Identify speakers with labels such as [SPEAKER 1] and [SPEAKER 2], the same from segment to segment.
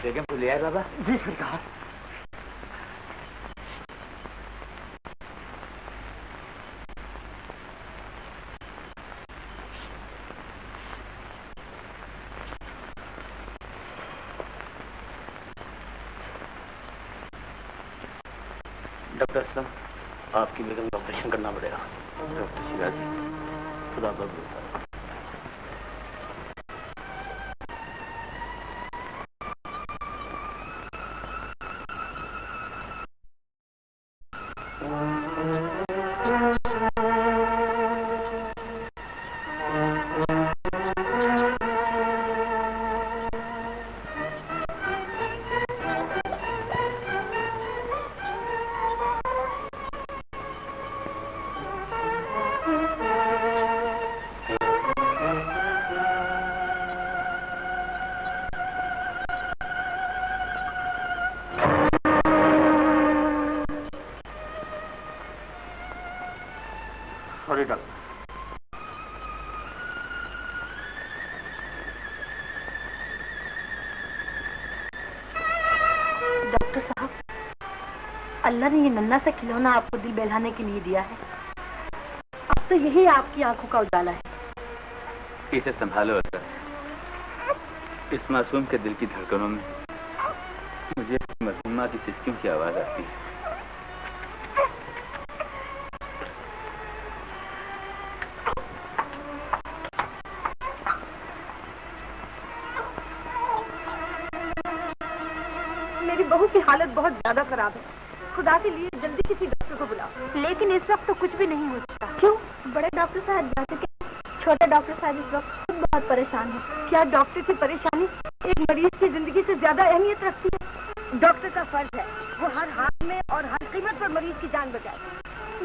[SPEAKER 1] बेगम को ले आए बाबा?
[SPEAKER 2] जी सरकार।
[SPEAKER 1] डॉक्टर साहब, आपकी बेगम का ऑपरेशन करना पड़ेगा। डॉक्टर शिवाजी, खुदा भरोसा।
[SPEAKER 2] Sorry doctor.
[SPEAKER 3] डॉक्टर साहब, अल्लाह ने ये नन्हा सा खिलौना आपको दिल बहलाने के लिए दिया है। अब तो यही आपकी आंखों का उजाला है।
[SPEAKER 1] इसे संभालो अल्लाह। इस मासूम के दिल की धड़कनों में मुझे मजलूमा की सिसकियों की आवाज आती है।
[SPEAKER 3] मेरी बहू की हालत बहुत ज्यादा खराब है। खुदा के लिए जल्दी किसी डॉक्टर को बुलाओ। लेकिन इस वक्त तो कुछ भी नहीं हो सकता। क्यों? बड़े डॉक्टर साहब जा चुके, छोटे डॉक्टर साहब इस वक्त खुद बहुत परेशान है। क्या डॉक्टर की परेशानी एक मरीज की जिंदगी से ज्यादा अहमियत रखती है? डॉक्टर का फर्ज है वो हर हाल में और हर कीमत पर मरीज की जान बचाए।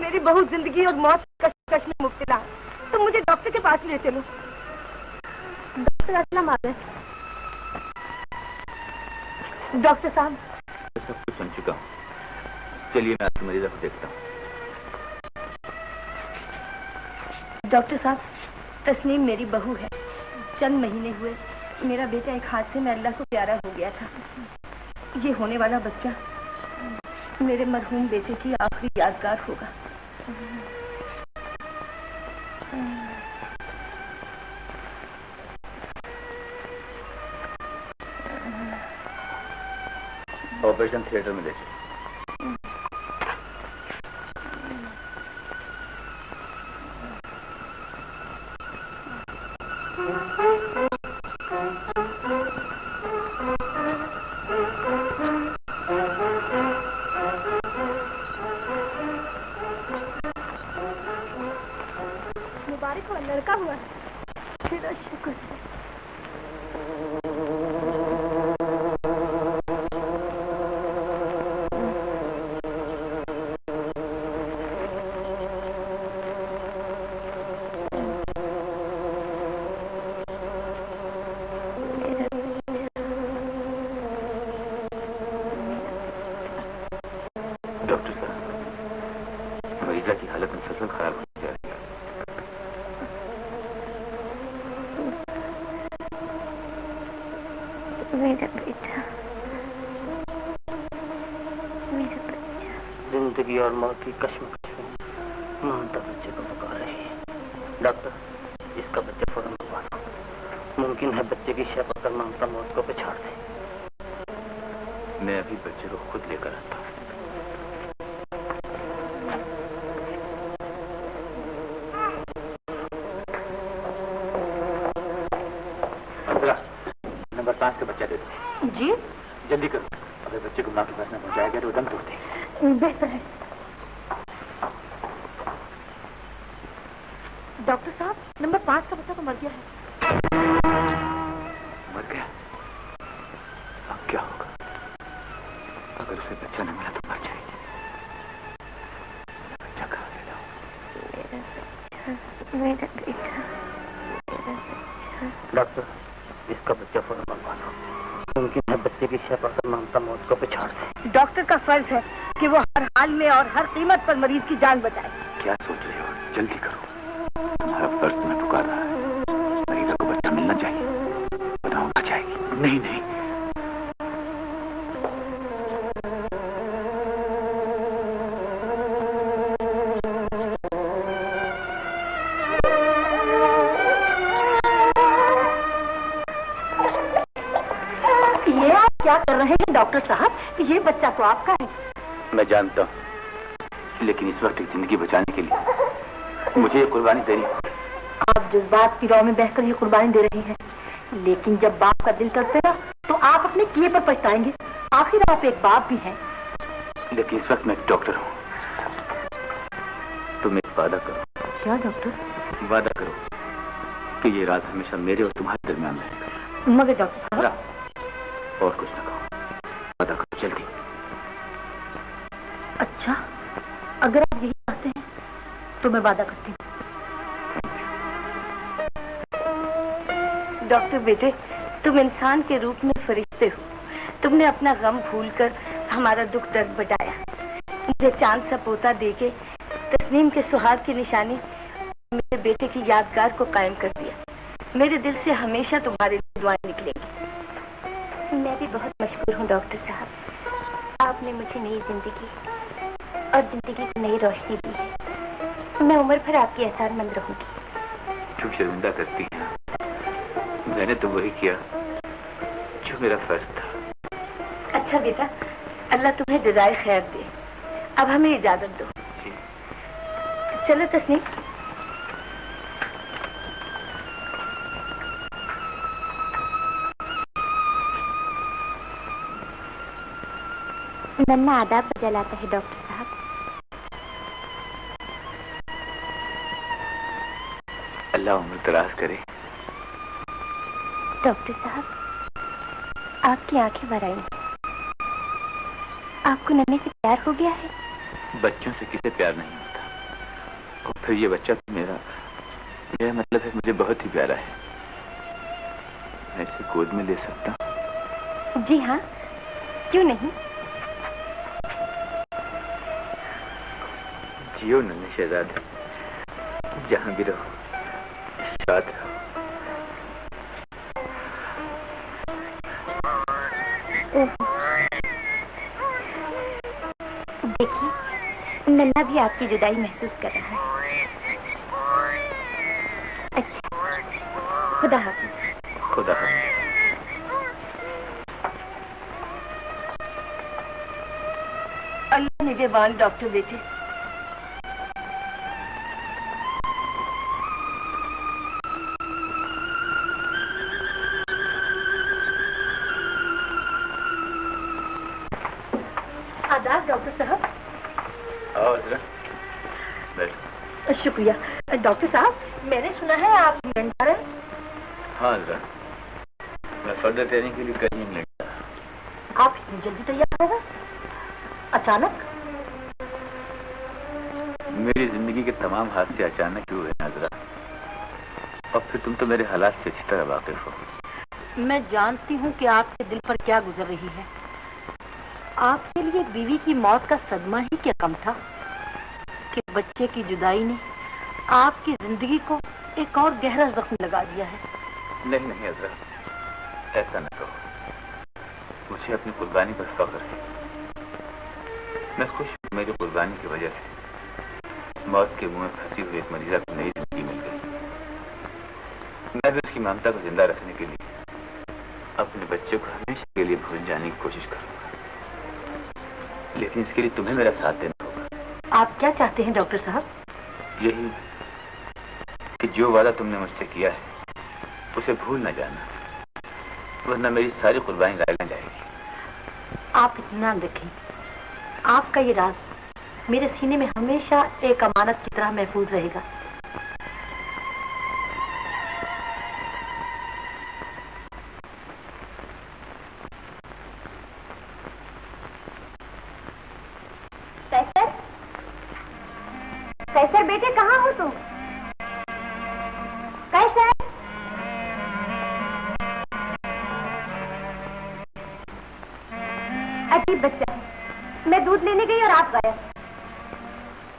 [SPEAKER 3] मेरी बहू जिंदगी और मौत की कश्मकश में मुब्तला है, तो मुझे डॉक्टर के पास ले चलो। डॉक्टर असलम आ गए। डॉक्टर साहब,
[SPEAKER 1] सब कुछ सुन चुका हूँ। चलिए मैं आपकी मरीजा को देखता हूँ।
[SPEAKER 3] डॉक्टर साहब, तस्नीम मेरी बहू है। चंद महीने हुए मेरा बेटा एक हादसे में अल्लाह को प्यारा हो गया था। ये होने वाला बच्चा मेरे मरहूम बेटे की आखिरी यादगार होगा।
[SPEAKER 1] ऑपरेशन थिएटर में देखिए।
[SPEAKER 3] मुबारक हो, लड़का हुआ है। शुक्र।
[SPEAKER 1] डॉक्टर साहब, मरीजा की हालत मुसलसल खराब होती जा रही है।
[SPEAKER 3] मेरा बेटा, मेरा बेटा।
[SPEAKER 2] जिंदगी और मौत की कश्मकश में ममता बच्चे को पुकार रही है। डॉक्टर, इसका बच्चा फौरन मंगवा दो। मुमकिन है बच्चे की शय पकड़ ममता मौत को पछाड़ दे।
[SPEAKER 1] मैं अभी बच्चे को खुद लेकर आता हूँ। नंबर 5 का बच्चा दे दो।
[SPEAKER 3] जी
[SPEAKER 1] जल्दी करो, अगर बच्चे को मां के पास न पहुंचाया गया तो दम तोड़ देंगे।
[SPEAKER 3] बेहतर है। डॉक्टर साहब, नंबर 5 का बच्चा तो मर गया है।
[SPEAKER 1] मर गया? अब क्या होगा? अगर उसे बच्चा न मिला तो मर जाएगी। बच्चा कहाँ ले जाऊं?
[SPEAKER 3] मेरा बेटा।
[SPEAKER 2] डॉक्टर, इसका बच्चा फौरन मंगवा दो। मुमकिन है बच्चे की शय पकड़ ममता मौत को पछाड़ दे।
[SPEAKER 3] डॉक्टर का फर्ज है कि वो हर हाल में और हर कीमत पर मरीज की जान बचाए।
[SPEAKER 1] क्या सोच रहे हो? जल्दी करो, तुम्हारा फर्ज तुम्हें पुकार रहा है। मरीजा को बच्चा मिलना चाहिए। बताओ, मर जाएगी। नहीं नहीं,
[SPEAKER 3] ये आप क्या कर रहे हैं डॉक्टर साहब? ये बच्चा तो आपका है।
[SPEAKER 1] मैं जानता हूँ, लेकिन इस वक्त एक जिंदगी बचाने के लिए मुझे ये कुर्बानी देनी होगी।
[SPEAKER 3] आप जज्बात की राह में बहकर ये कुर्बानी दे रही हैं, लेकिन जब बाप का दिल तड़पेगा तो आप अपने किए पर पछताएंगे। आखिर आप एक बाप भी हैं।
[SPEAKER 1] लेकिन इस वक्त मैं एक डॉक्टर हूँ। तुम एक वादा करो।
[SPEAKER 3] क्या डॉक्टर?
[SPEAKER 1] वादा करो कि ये राज हमेशा मेरे और तुम्हारे दरमियान रहेगा।
[SPEAKER 3] मगर डॉक्टर साहब,
[SPEAKER 1] और कुछ ना कहो, वादा करो जल्दी।
[SPEAKER 3] अच्छा, अगर आप यही चाहते हैं तो मैं वादा करती हूँ। डॉक्टर बेटे, तुम इंसान के रूप में फरिश्ते हो। तुमने अपना गम भूलकर हमारा दुख दर्द बढ़ाया। मुझे चांद सा पोता देके तस्नीम के सुहाग की निशानी मेरे बेटे की यादगार को कायम कर दिया। मेरे दिल से हमेशा तुम्हारे लिए दुआएं निकलेंगी। मैं भी बहुत मशहूर हूँ डॉक्टर साहब। आपने मुझे नई जिंदगी और जिंदगी की नई रोशनी दी है। मैं उम्र भर आपकी एहसानमंद रहूंगी।
[SPEAKER 1] क्यों शर्मिंदा करती हैं? मैंने तो वही किया जो मेरा फर्ज था।
[SPEAKER 3] अच्छा बेटा, अल्लाह तुम्हें जज़ाए खैर दे। अब हमें इजाजत दो।
[SPEAKER 1] जी।
[SPEAKER 3] चलो तस्नीम। नन्ना आदाब बजा लाता है डॉक्टर साहब।
[SPEAKER 1] अल्लाह उम्र दराज करे।
[SPEAKER 3] डॉक्टर साहब, आपकी आंखें भर आई। आपको नन्हे से प्यार हो गया है?
[SPEAKER 1] बच्चों से किसे प्यार नहीं होता, और फिर ये बच्चा तो मेरा मतलब है मुझे बहुत ही प्यारा है। मैं इसे गोद में ले सकता हूँ?
[SPEAKER 3] जी हाँ, क्यों नहीं।
[SPEAKER 1] जियो नन्हे शहजादे, जहाँ भी रहो शाद रहो।
[SPEAKER 3] देखिए, नन्ना भी आपकी जुदाई महसूस कर रहा है। अच्छा, खुदा हाफिज।
[SPEAKER 1] खुदा हाफिज।
[SPEAKER 3] अल्लाह निगहबान डॉक्टर बेटे। आदाब डॉक्टर साहब।
[SPEAKER 1] आओ जरा बैठो।
[SPEAKER 3] शुक्रिया। डॉक्टर साहब, मैंने सुना है आप इंग्लैंड जा रहे हैं।
[SPEAKER 1] हाँ जरा, मैं फर्दर ट्रेनिंग के लिए कहीं इंग्लैंड जा रहा हूं।
[SPEAKER 3] आप इतनी जल्दी तैयार हो गए अचानक?
[SPEAKER 1] मेरी जिंदगी के तमाम हादसे अचानक ही हुए नाजरा, और फिर तुम तो मेरे हालात से अच्छी तरह वाकिफ हो।
[SPEAKER 3] मैं जानती हूँ कि आपके दिल पर क्या गुजर रही है। आपके लिए बीवी की मौत का सदमा ही क्या कम था कि बच्चे की जुदाई ने आपकी जिंदगी को एक और गहरा जख्म लगा दिया है।
[SPEAKER 1] नहीं नहीं अजरा, ऐसा न कहो। मुझे अपनी कुर्बानी पर फख्र है। मैं खुश हूँ मेरी कुर्बानी की वजह से मौत के मुंह में फंसी हुई एक मरीजा को नई जिंदगी मिल गई। मैं भी उसकी ममता को जिंदा रखने के लिए अपने बच्चे को हमेशा के लिए भूल जाने की कोशिश करूंगा, लेकिन इसके लिए तुम्हें मेरा साथ देना होगा।
[SPEAKER 3] आप क्या चाहते हैं डॉक्टर साहब?
[SPEAKER 1] यही कि जो वादा तुमने मुझसे किया है उसे भूल न जाना, वरना मेरी सारी कुर्बानी गायब न जाएगी।
[SPEAKER 3] आप इत्मीनान रखें, आपका ये राज मेरे सीने में हमेशा एक अमानत की तरह महफूज रहेगा। कैसर, कैसर बेटे कहाँ हो तुम? कैसर, अजीब बच्चा है। मैं दूध लेने गई और आप गायब।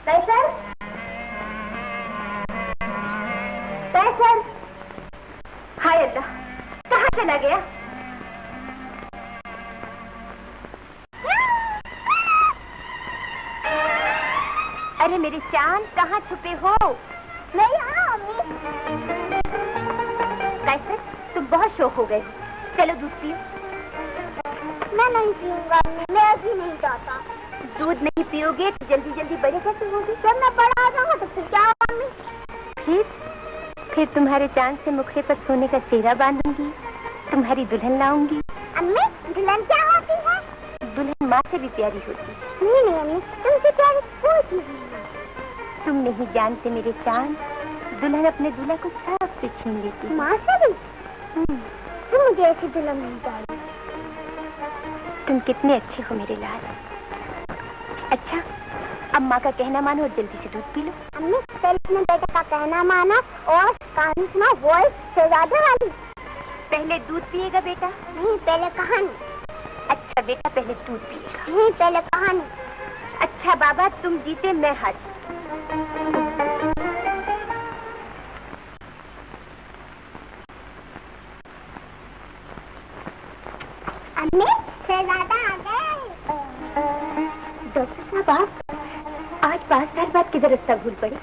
[SPEAKER 3] कैसर, कैसर, हाय अल्लाह, कहाँ चला गया? अरे मेरी चांद, कहाँ छुपे हो? मैं यहाँ अम्मी। कैसर, तुम बहुत शौक हो गए। चलो दूध पियो। मैं नहीं पीऊंगा अम्मी, मैं अभी नहीं चाहता। दूध नहीं पियोगे तो जल्दी जल्दी बड़े कैसे होगी? जब मैं बड़ा आ जाऊंगा तो फिर क्या होगा अम्मी? फिर तुम्हारे चांद से मुखड़े पर सोने का सेहरा बांधूंगी, तुम्हारी दुल्हन लाऊंगी। अम्मी, दुल्हन क्या होती है? दुल्हन माँ से भी प्यारी होती है। नहीं अम्मी, तुमसे प्यारी कोई चीज नहीं है। तुम नहीं जानते मेरे चांद, दुल्हन अपने दूल्हा को साफ से छीन लेती है। माँ से भी? तुम मुझे ऐसी दुल्हन नहीं चाहिए। तुम कितने अच्छे हो मेरे लाल। अच्छा, अब माँ का कहना मानो और जल्दी से दूध पी लो। अम्मी, पहले अपने बेटे का कहना माना और कहानी सुना, वॉइस शहजादे वाली। पहले दूध पिएगा बेटा? नहीं, पहले कहानी। अच्छा बेटा, पहले दूध पिएगा? नहीं, पहले कहानी। अच्छा बाबा, तुम जीते मैं हारी। अम्मी, शहजादा आ गए। डॉक्टर साहब, आप आज 5 साल बाद किधर रास्ता भूल पड़े?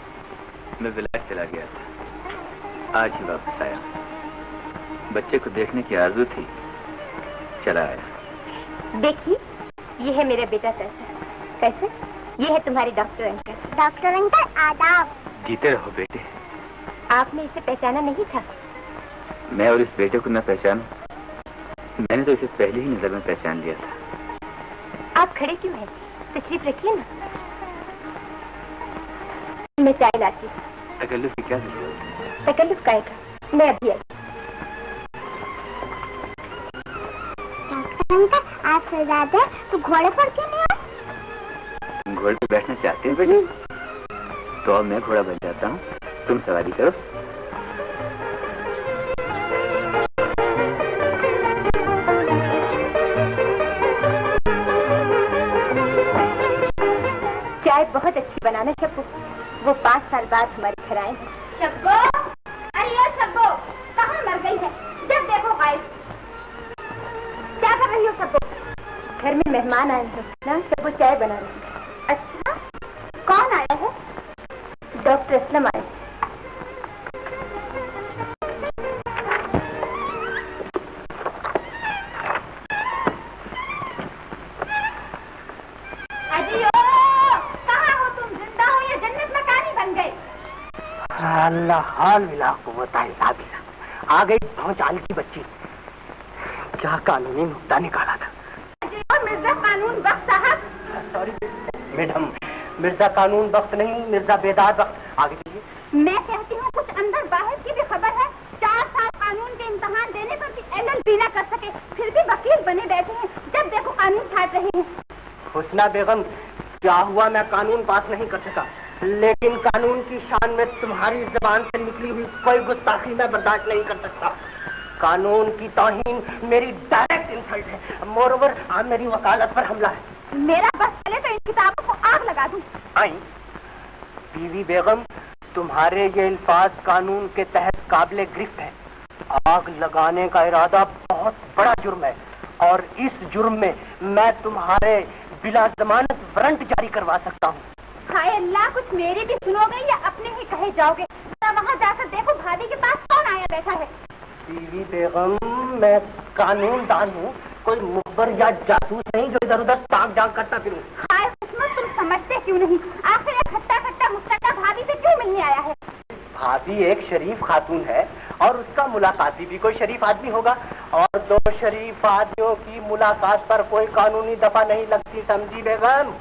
[SPEAKER 1] मैं विलायत चला गया था, आज ही वापस आया। बच्चे को देखने की आरज़ू थी, चला आया।
[SPEAKER 3] देखिए, ये है मेरा बेटा कैसर। कैसर, ये है तुम्हारे डॉक्टर अंकल। डॉक्टर अंकल, आदाब।
[SPEAKER 1] जीते रहो बेटे।
[SPEAKER 3] आपने इसे पहचाना नहीं था?
[SPEAKER 1] मैं और इस बेटे को न पहचानूं, मैंने तो इसे पहले ही नजर में पहचान लिया था।
[SPEAKER 3] आप खड़े क्यों हैं? तशरीफ रखिए ना, मैं चाय लाती हूँ।
[SPEAKER 1] तकल्लुफ़ की क्या जरूरत?
[SPEAKER 3] तकल्लुफ़ काहे का, मैं अभी आई। आप शहजादे, तो घोड़े पर क्यों नहीं आए?
[SPEAKER 1] तुम घोड़े पे बैठना चाहते हो बेटे? तो अब मैं घोड़ा बन जाता हूँ, तुम सवारी करो। चाय बहुत अच्छी बनाना शब्बो, वो 5 साल बाद हमारे घर आए हैं।
[SPEAKER 3] शब्बो, अरे यार शब्बो, कहाँ मर गई है? जब देखो गायब। क्या कर रही हो शब्बो? घर में मेहमान आए हैं ना, शब्बो चाय बना रही है। डॉक्टर असलम आए। अजियो, कहाँ हो तुम? जिंदा हो या जन्नत में कानी बन गए?
[SPEAKER 2] अल्लाह हाल मिला कुव्वत इल्ला बिल्लाह। आ गई भौचाल की बच्ची। क्या कानूनी नुक्ता निकाला था।
[SPEAKER 3] अजियो, मिर्जा कानून बख्श साहब।
[SPEAKER 2] सॉरी मैडम, मिर्जा कानून बख्श नहीं, मिर्जा बेदाद बख्श। आगे चलिए।
[SPEAKER 3] मैं कहती हूँ कुछ अंदर बाहर की भी खबर है। 4 साल कानून के इम्तिहान देने पर भी LLB न कर सके, फिर भी वकील बने बैठे हैं। जब देखो कानून छाट रहे हैं।
[SPEAKER 2] हुस्ना बेगम, क्या हुआ मैं कानून पास नहीं कर सका, लेकिन कानून की शान में तुम्हारी जबान से निकली हुई कोई गुस्ताखी मैं बर्दाश्त नहीं कर सकता। कानून की तौहीन मेरी डायरेक्ट इंसल्ट है। मोरओवर आज मेरी वकालत पर हमला है।
[SPEAKER 3] मेरा बस चले तो इन किताबों को आग लगा दूं।
[SPEAKER 2] आई बीवी बेगम, तुम्हारे ये अल्फाज कानून के तहत काबिले गिरफ्त है। आग लगाने का इरादा बहुत बड़ा जुर्म है और इस जुर्म में मैं तुम्हारे बिला जमानत वारंट जारी करवा सकता हूँ।
[SPEAKER 3] हाय अल्लाह, कुछ मेरी भी सुनोगे या अपने ही कहे जाओगे? वहाँ जाकर देखो भाभी के पास कौन आया बैठा है।
[SPEAKER 2] बीवी बेगम, मैं कानूनदान हूँ, कोई मुखबर या जासूस नहीं जो इधर उधर ताक झांक करता फिरूं।
[SPEAKER 3] हाय हुस्न, तुम समझते क्यों नहीं? आखिर एक खट्टा खट्टा मुस्टका भाभी से क्यों मिलने आया है?
[SPEAKER 2] भाभी एक शरीफ खातून है और उसका मुलाकाती भी कोई शरीफ आदमी होगा, और 2 शरीफ आदमियों की मुलाकात पर कोई कानूनी दफा नहीं लगती, समझी बेगम?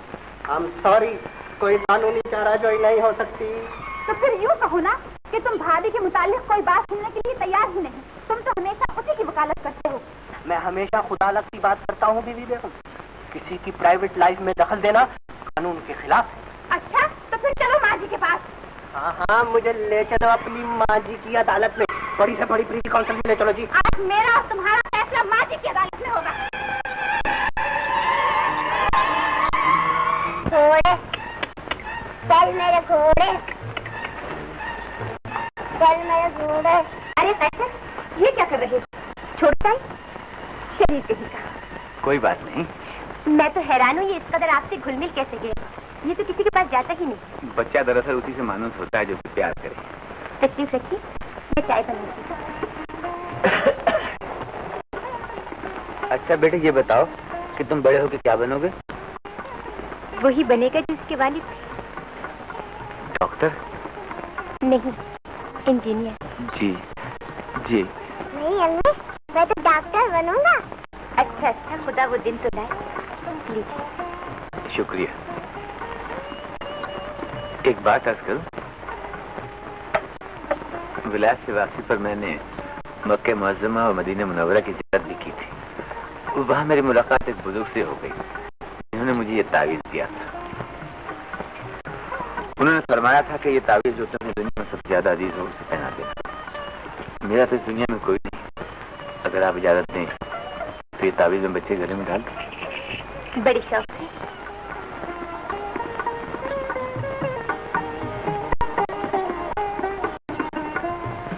[SPEAKER 2] आई एम सॉरी, कोई कानूनी चाराजोई नहीं हो सकती।
[SPEAKER 3] तो फिर यूँ कहो ना कि तुम भाभी के मुतालिक कोई बात सुनने के लिए तैयार ही नहीं। तुम तो हमेशा उसी की वकालत करते हो।
[SPEAKER 2] मैं हमेशा खुदा अलग की बात करता हूँ बीवी बेगम। किसी की प्राइवेट लाइफ में दखल देना कानून के खिलाफ है।
[SPEAKER 3] अच्छा, तो फिर चलो माँ जी के पास।
[SPEAKER 2] हाँ हाँ, मुझे ले चलो अपनी माँ जी की अदालत में। बड़ी से बड़ी प्रीति काउंसिल में ले चलो जी।
[SPEAKER 3] आज मेरा और तुम्हारा फैसला माँ जी की अदालत में होगा।
[SPEAKER 4] घोड़े, चल मेरे घोड़े, चल मेरे घोड़े।
[SPEAKER 3] अरे फैसल, ये क्या कर रहे हो? छोड़ता ही शरीर कहीं का।
[SPEAKER 1] कोई बात नहीं।
[SPEAKER 3] मैं तो हैरान हूँ, ये इस कदर आपसे घुल मिल कैसे गया? ये तो किसी के पास जाता ही नहीं।
[SPEAKER 1] बच्चा दरअसल उसी से मानूस होता है जो कि प्यार करे।
[SPEAKER 3] तकलीफ रखिए, मैं चाय बनाती हूँ।
[SPEAKER 1] अच्छा बेटे, ये बताओ कि तुम बड़े होकर क्या बनोगे?
[SPEAKER 3] वही बनेगा जिसके वालिद
[SPEAKER 1] डॉक्टर?
[SPEAKER 3] नहीं, इंजीनियर।
[SPEAKER 1] जी जी।
[SPEAKER 4] नहीं अम्मी, मैं तो डॉक्टर बनूंगा।
[SPEAKER 3] अच्छा अच्छा, खुदा वो दिन तो लाए। लीजिए।
[SPEAKER 1] शुक्रिया। एक बात अर्ज करूं, विलायत से वापसी पर मैंने मक्के मुअज़्ज़मा और मदीना मुनव्वरा की ज़ियारत भी की थी। वहाँ मेरी मुलाकात एक बुजुर्ग से हो गई। उन्होंने मुझे ये तावीज़ दिया था। उन्होंने फरमाया था कि ये तावीज़ जो तुम्हें दुनिया में सबसे ज्यादा अजीज हो उसे पहना देना। मेरा तो इस दुनिया में कोई नहीं। अगर आप इजाजत दें तो ये तावीज़ में बच्चे गले में डाल दें।
[SPEAKER 3] बड़ी शौक से।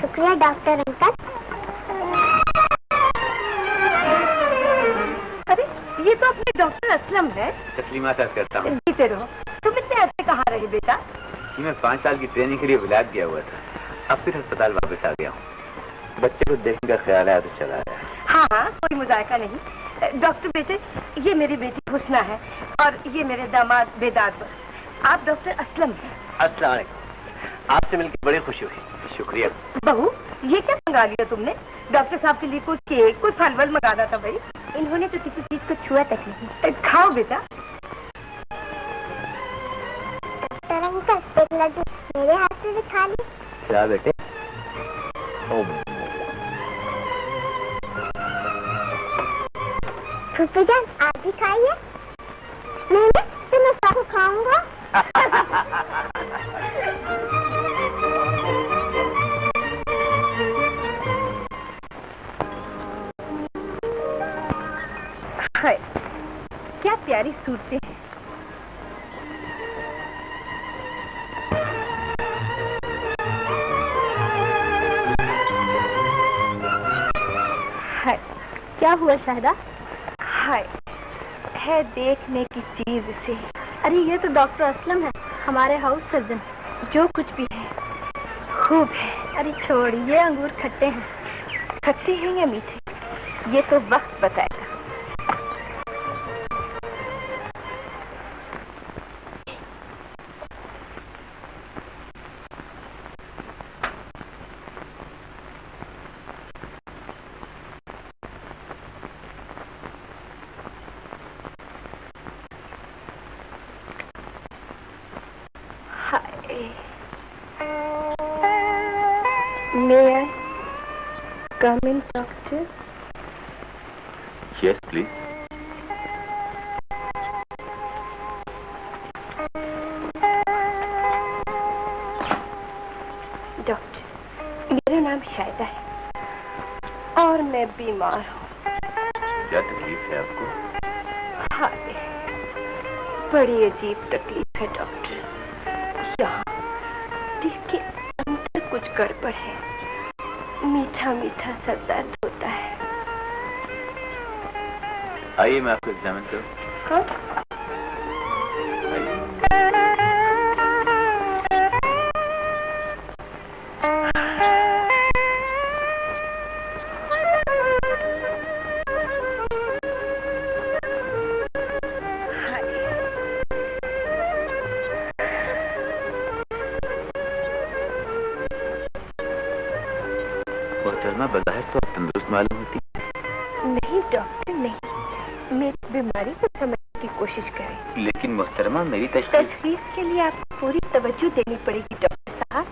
[SPEAKER 4] शुक्रिया डॉक्टर अंकल।
[SPEAKER 3] अरे ये तो अपने डॉक्टर असलम है।
[SPEAKER 1] तस्लीमात अर्ज करता हूँ।
[SPEAKER 3] जीते रहो। तुम इतने अर्से कहाँ रहे बेटा?
[SPEAKER 1] कि मैं 5 साल की ट्रेनिंग के लिए विलायत गया हुआ था। अब फिर अस्पताल वापस आ गया हूँ। बच्चे को देखने का ख्याल आया तो चला आया।
[SPEAKER 3] हाँ हाँ, कोई मुजायका नहीं। डॉक्टर बेटे, ये मेरी बेटी हुस्ना है और ये मेरे दामाद बेदाद। आप डॉक्टर असलम हैं।
[SPEAKER 2] अस्सलाम वालेकुम। आपसे मिलकर बड़ी खुशी हुई।
[SPEAKER 1] शुक्रिया।
[SPEAKER 3] बहू, ये क्या मंगा लिया तुमने? डॉक्टर साहब के लिए कुछ केक, कुछ फलवल मंगाना था भाई। इन्होंने तो किसी चीज को छुआ तक नहीं। खाओ बेटा।
[SPEAKER 4] डॉक्टर अंकल, एक लड्डू मेरे हाथ से भी खा ली।
[SPEAKER 1] क्या बेटे?
[SPEAKER 4] फूफी जान, आप भी खाइए। नहीं तो मैं सब खाऊंगा।
[SPEAKER 3] हाय, क्या प्यारी सूरतें हैं। हाय, क्या हुआ शाहिदा? हाय, है देखने की चीज से। अरे ये तो डॉक्टर असलम है, हमारे हाउस सर्जन। जो कुछ भी है खूब है। अरे छोड़िए, अंगूर खट्टे हैं। खट्टे हैं या मीठे, ये तो वक्त बताएगा। May I come in, doctor?
[SPEAKER 1] Yes, please.
[SPEAKER 3] Doctor, मेरा नाम शायदा है और मैं बीमार हूँ।
[SPEAKER 1] क्या तकलीफ है आपको?
[SPEAKER 3] हाय, बड़ी अजीब तकलीफ है डॉक्टर। यहाँ दिल के अंदर कुछ गड़बड़ है। मीठा मीठा सा दर्द होता है।
[SPEAKER 1] आइए मैं आपको एग्जामिन करूं।
[SPEAKER 3] हाँ?
[SPEAKER 1] मोहतरमा, बज़ाहिर तो आप तंदुरुस्त मालूम होती।
[SPEAKER 3] नहीं डॉक्टर, नहीं। मेरी बीमारी को समझने की कोशिश करें।
[SPEAKER 1] लेकिन मोहतरमा, मेरी तशख़ीस
[SPEAKER 3] के लिए आपको पूरी तवज्जो देनी पड़ेगी डॉक्टर साहब।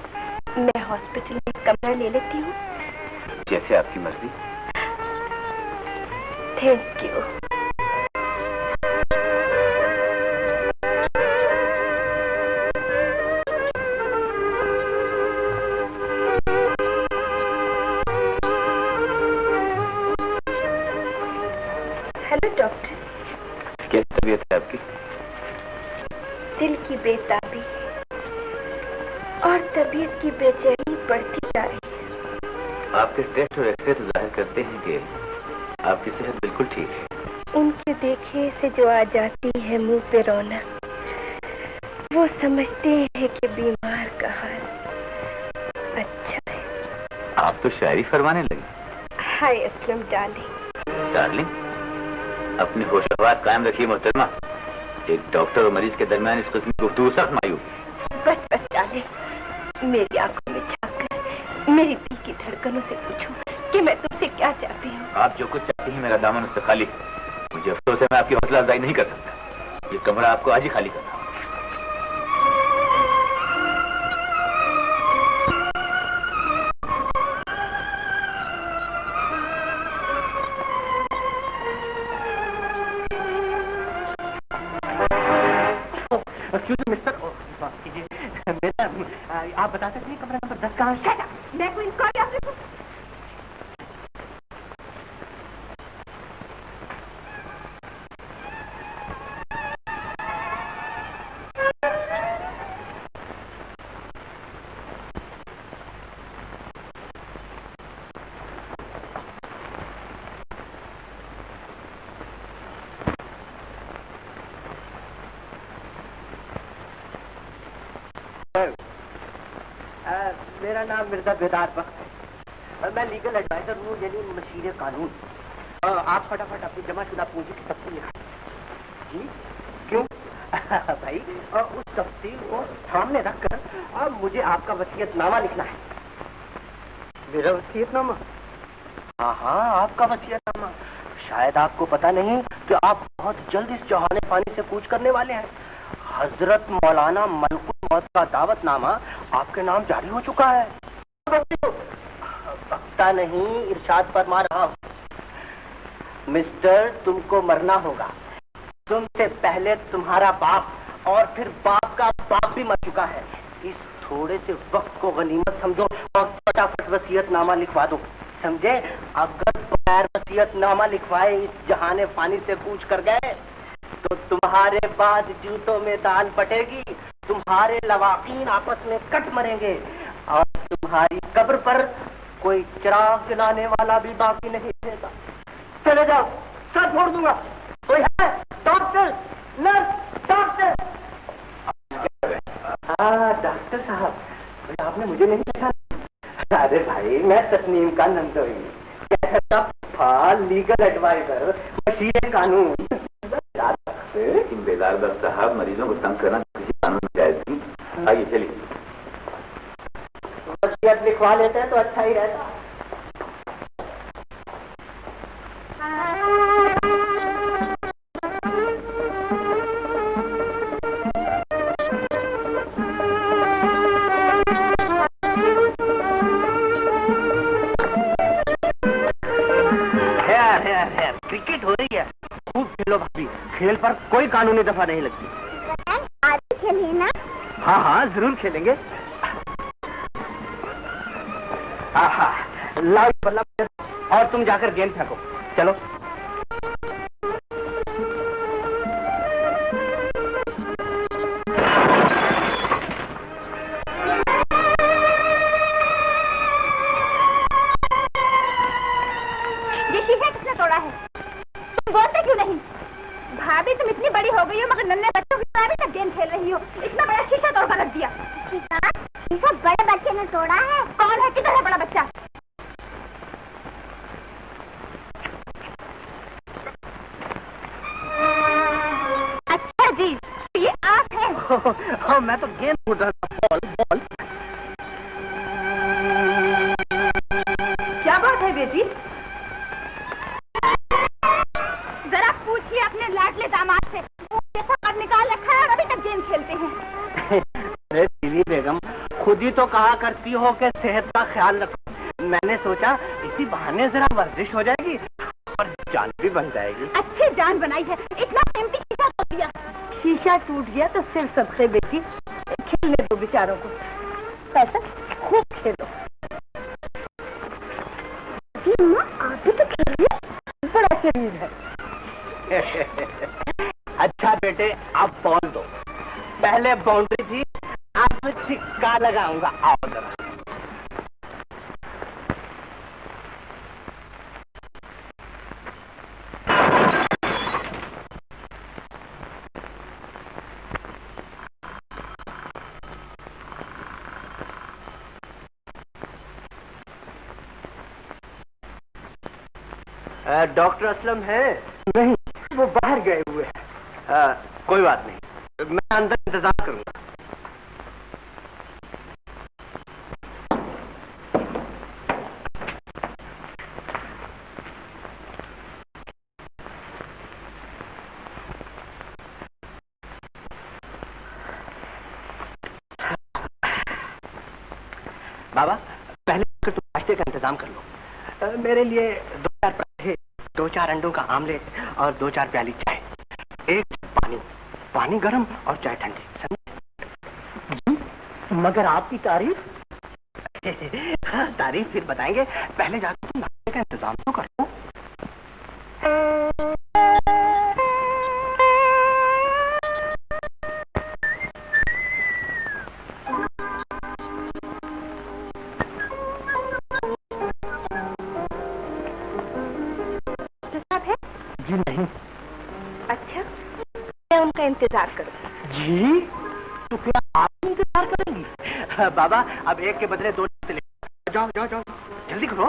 [SPEAKER 3] मैं हॉस्पिटल में कमरा ले लेती हूँ।
[SPEAKER 1] जैसे आपकी मर्जी।
[SPEAKER 3] Thank you. Hello doctor.
[SPEAKER 1] क्या तबीयत है आपकी?
[SPEAKER 3] दिल की बेताबी और तबीयत की बेचैनी बढ़ती जा रही है।
[SPEAKER 1] आपके टेस्ट और एक्सरे तो जाहिर करते हैं कि आपकी सेहत बिल्कुल ठीक है।
[SPEAKER 3] उनके देखे से जो आ जाती है मुंह पे रौनक, वो समझते हैं कि बीमार का हाल अच्छा है।
[SPEAKER 1] आप तो शायरी फरमाने लगे।
[SPEAKER 3] हाय असलम डार्लिंग।
[SPEAKER 1] डार्लिंग, अपनी होशहवार कायम रखिए मोहतरमा। एक डॉक्टर और मरीज के दरमियान इस किस्म की गुफ्तगू सख्त मायूब।
[SPEAKER 3] बस बस डार्लिंग, मेरी आंखों में झांककर मेरी दिल की धड़कनों से पूछो कि मैं तुमसे क्या चाहती हूँ।
[SPEAKER 1] आप जो कुछ चाहती हैं मेरा दामन उससे खाली है। मुझे अफसोस है मैं आपकी हौसला अफजाई नहीं कर सकता। ये कमरा आपको आज ही खाली करना।
[SPEAKER 2] मिस्टर, आप बता सकते हैं कमरा नंबर 10 कहाँ है?
[SPEAKER 3] मैं कोई इंक्वायरी ऑफिसर हूँ।
[SPEAKER 2] मेरा नाम मिर्जा बेदार बख्श है। मैं लीगल एडवाइजर हूँ, यानी मशीर कानून। आप फटाफट अपनी जमाशुदा पूंजी की तफसील लिखा। जी क्यों? भाई उस तफसील को सामने रखकर अब मुझे आपका वसीयतनामा लिखना है। मेरा वसीयतनामा? हाँ हाँ, आपका वसीयतनामा। शायद आपको पता नहीं कि आप बहुत जल्द इस जहाने पानी से कूच करने वाले हैं। हजरत मौलाना मलकुल मौत का दावतनामा आपके नाम जारी हो चुका है। पता नहीं, इरशाद फरमा रहा हूँ। मिस्टर, तुमको मरना होगा। तुमसे पहले तुम्हारा बाप और फिर बाप का बाप भी मर चुका है। इस थोड़े से वक्त को गनीमत समझो और फटाफट वसीयतनामा लिखवा दो। समझे? अगर बगैर वसीयतनामा लिखवाए इस जहाने पानी से कूच कर गए तो तुम्हारे बाद जूतों में दाल बटेगी, तुम्हारे लवाकीन आपस में कट मरेंगे और तुम्हारी कब्र पर कोई चिराग जलाने वाला भी बाकी नहीं रहेगा। चले जाओ, सर फोड़ दूंगा। कोई है? Doctor, nurse, doctor. हाँ डॉक्टर साहब, आपने मुझे नहीं पहचाना। अरे भाई, मैं तस्नीम का नंदोई, लीगल एडवाइजर, वकील कानून।
[SPEAKER 1] लेकिन बेदारदार साहब, मरीजों को तंग करना किसी कानून में जायज नहीं। आइए चलिए।
[SPEAKER 2] वसीयत लिखवा लेते हैं तो अच्छा ही रहता। क्रिकेट हो रही है, खूब खेलो भाभी। खेल पर कोई कानूनी दफा नहीं लगती।
[SPEAKER 4] आज खेलें ना?
[SPEAKER 2] हाँ हाँ, जरूर खेलेंगे। लाओ बल्ला और तुम जाकर गेंद फेंको। चलो।
[SPEAKER 3] ये शीशा किसने तोड़ा है? तुम बोलते क्यों नहीं? भाभी, तुम इतनी बड़ी हो गई हो मगर नन्हे बच्चों की तरह भी तक गेम खेल रही हो। इतना बड़ा शीशा तोड़ कर रख दिया।
[SPEAKER 4] शीशा बड़े बच्चे ने तोड़ा है।
[SPEAKER 3] कौन है? किधर है बड़ा बच्चा? अच्छा जी, ये आप हैं?
[SPEAKER 2] हाँ, मैं तो गेंद उड़ रहा था। Ball ball.
[SPEAKER 3] क्या बात है बेटी? जरा पूछिए अपने लाडले दामाद से। वो जैसा हाथ निकाल रखा है और अभी तक गेम खेलते हैं।
[SPEAKER 2] अरे दीदी बेगम, खुद ही तो कहा करती हो कि सेहत का ख्याल रखो। मैंने सोचा इसी बहाने जरा वर्जिश हो जाएगी और जान भी बन जाएगी।
[SPEAKER 3] अच्छी जान बनाई है। इतना कीमती शीशा तोड़ दिया।
[SPEAKER 2] शीशा टूट गया तो सिर्फ सबसे बेटी, खेलने दो बेचारों को।
[SPEAKER 3] पैसा खूब खेलो।
[SPEAKER 4] आप भी तो खेलिए।
[SPEAKER 2] बड़ा शरीर है। अच्छा बेटे, आप बॉल दो। पहले बाउंड्री थी, आप छिक्का लगाऊंगा। आओ जरा। डॉक्टर असलम है? नहीं, वो बाहर गए हुए हैं। कोई बात नहीं, मैं अंदर इंतजार करूंगा। बाबा, पहले तुम नाश्ते का इंतजाम कर लो। मेरे लिए 2-4 पराठे, 2-4 अंडों का आमलेट और 2-4 प्याली चाय, 1 पानी। पानी गर्म और चाय ठंडी, समझे? मगर आपकी तारीफ? तारीफ फिर बताएंगे, पहले जाकर तुम नाश्ते का इंतजाम तो कर लो। जी नहीं।
[SPEAKER 3] अच्छा, मैं उनका इंतजार करूँ।
[SPEAKER 2] जी? तो क्या आप इंतजार करेंगी? बाबा, अब एक के बदले 2 ले जाओ। जाओ जाओ, जल्दी करो।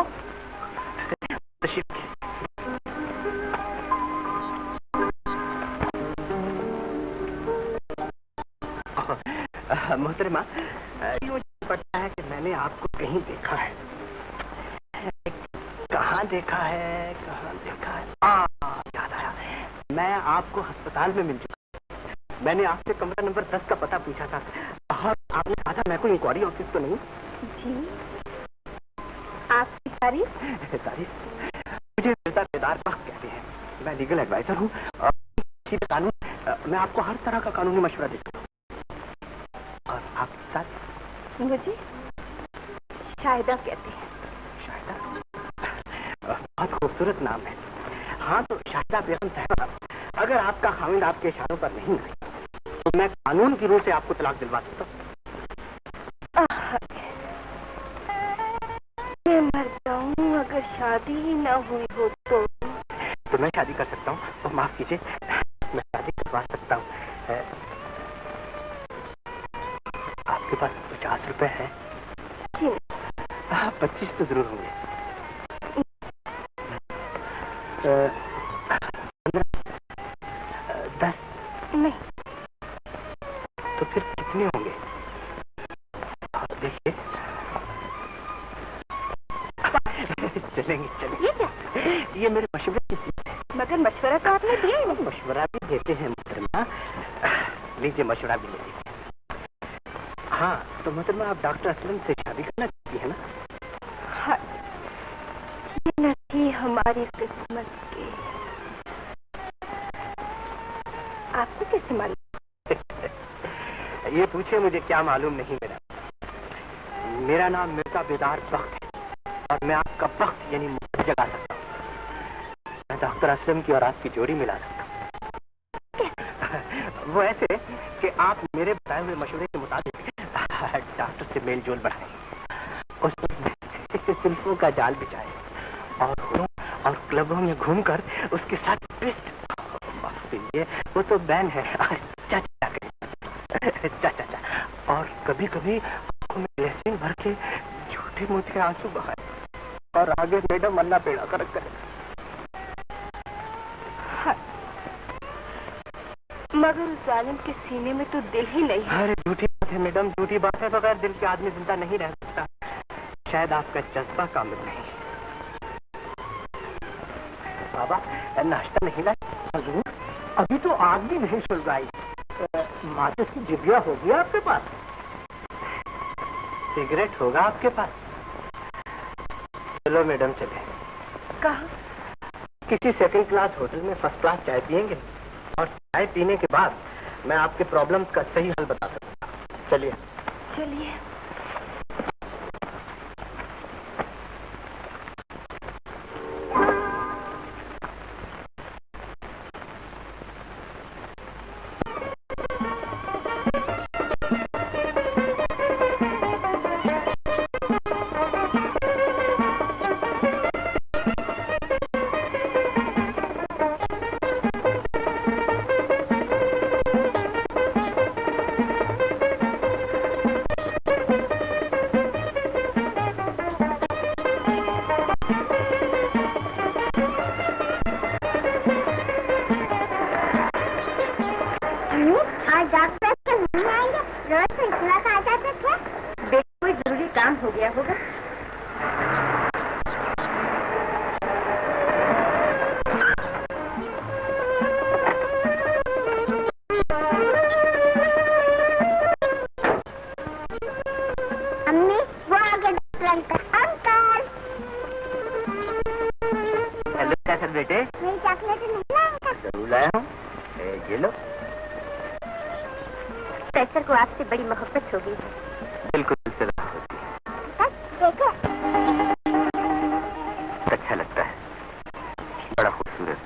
[SPEAKER 2] मोहतरमा, ये मुझे पता है कि मैंने आपको कहीं देखा है। कहाँ देखा है? याद आया, मैं आपको अस्पताल में मिल चुका। मैंने आपसे कमरा नंबर 10 का पता पूछा था और आपने कहा था मैं कोई इंक्वायरी ऑफिस तो नहीं?
[SPEAKER 3] जी, आपकी तारीफ?
[SPEAKER 2] मुझे बेदारदार कहते हैं। मैं लीगल एडवाइजर हूँ और कानून, मैं आपको हर तरह का कानूनी मशवरा देता हूँ। और आपके साथ?
[SPEAKER 3] मुझे शाहिदा कहते हैं।
[SPEAKER 2] शाहिदा? बहुत खूबसूरत नाम है। हाँ, तो शाहिदा बेगम साहब, अगर आपका खामिद आपके इशारों पर नहीं आए तो मैं कानून की रूह से आपको तलाक दिलवा सकता हूँ।
[SPEAKER 3] मैं मर जाऊँ अगर शादी ही न हुई हो तो
[SPEAKER 2] मैं शादी कर सकता हूँ। तो माफ कीजिए, मैं शादी करवा सकता हूँ। आपके पास 50 रुपए है? 25 तो जरूर होंगे। 10
[SPEAKER 3] नहीं।
[SPEAKER 2] तो फिर कितने होंगे? देखिए चलेंगे चलेंगे।
[SPEAKER 3] ये क्या?
[SPEAKER 2] ये मेरे मशवरे की चीज है।
[SPEAKER 3] मगर मशवरा तो आपने दिया ही नहीं।
[SPEAKER 2] मशवरा भी देते हैं मोहतरमा। लीजिए मशवरा भी ले लीजिए। हाँ तो मोहतरमा आप डॉक्टर असलम से शादी करना चाहती है ना?
[SPEAKER 3] हाँ, ये न थी हमारी किस्मत की। आपको कैसे मालूम?
[SPEAKER 2] ये पूछे मुझे क्या मालूम नहीं मेरा। मेरा नाम मिर्जा बेदार बख्त है और मैं आपका बख्त यानी मौत जगा सकता हूँ। मैं डॉक्टर असलम की और आपकी जोड़ी मिला सकता हूँ। वो ऐसे कि आप मेरे बताए हुए मशवरे के मुताबिक डॉक्टर से मेल जोल बढ़ाएं, उसको जुल्फों का जाल बिछाएं और क्लबों में घूमकर उसके साथ ट्विस्ट। माफ कीजिए, वो तो बैन है। चाचा चाचा और कभी कभी आंखों में ग्लिसरीन भर के झूठे मूठे आंसू बहाए और आगे मैडम अन्ना पेड़ा कर करे।
[SPEAKER 3] मगर उस जालिम के सीने में तो दिल ही नहीं है।
[SPEAKER 2] अरे झूठी बात है मैडम, झूठी बात है। बगैर दिल के आदमी जिंदा नहीं रह सकता। शायद आपका जज्बा कामिल नहीं। बाबा नाश्ता नहीं लाए? अभी तो आग भी नहीं सुलगाई। माचिस की डिबिया होगी आपके पास? सिगरेट होगा आपके पास? चलो मैडम चले।
[SPEAKER 3] कहाँ?
[SPEAKER 2] किसी सेकंड क्लास होटल में फर्स्ट क्लास चाय पियेंगे और चाय पीने के बाद मैं आपके प्रॉब्लम का सही हल बता सकूंगा। चलिए
[SPEAKER 3] चलिए। हो गया होगा।
[SPEAKER 4] अम्मी वो आ गया डॉक्टर अंकल। अंकल
[SPEAKER 2] हेलो कैसर बेटे,
[SPEAKER 4] मेरी चॉकलेट नहीं लाए अंकल?
[SPEAKER 2] जरूर लाया हूँ। ये लो।
[SPEAKER 3] कैसर को आपसे बड़ी मोहब्बत हो गई है।
[SPEAKER 2] बिल्कुल इससे राहत होती है।
[SPEAKER 4] देखो
[SPEAKER 1] अच्छा लगता है, बड़ा खूबसूरत।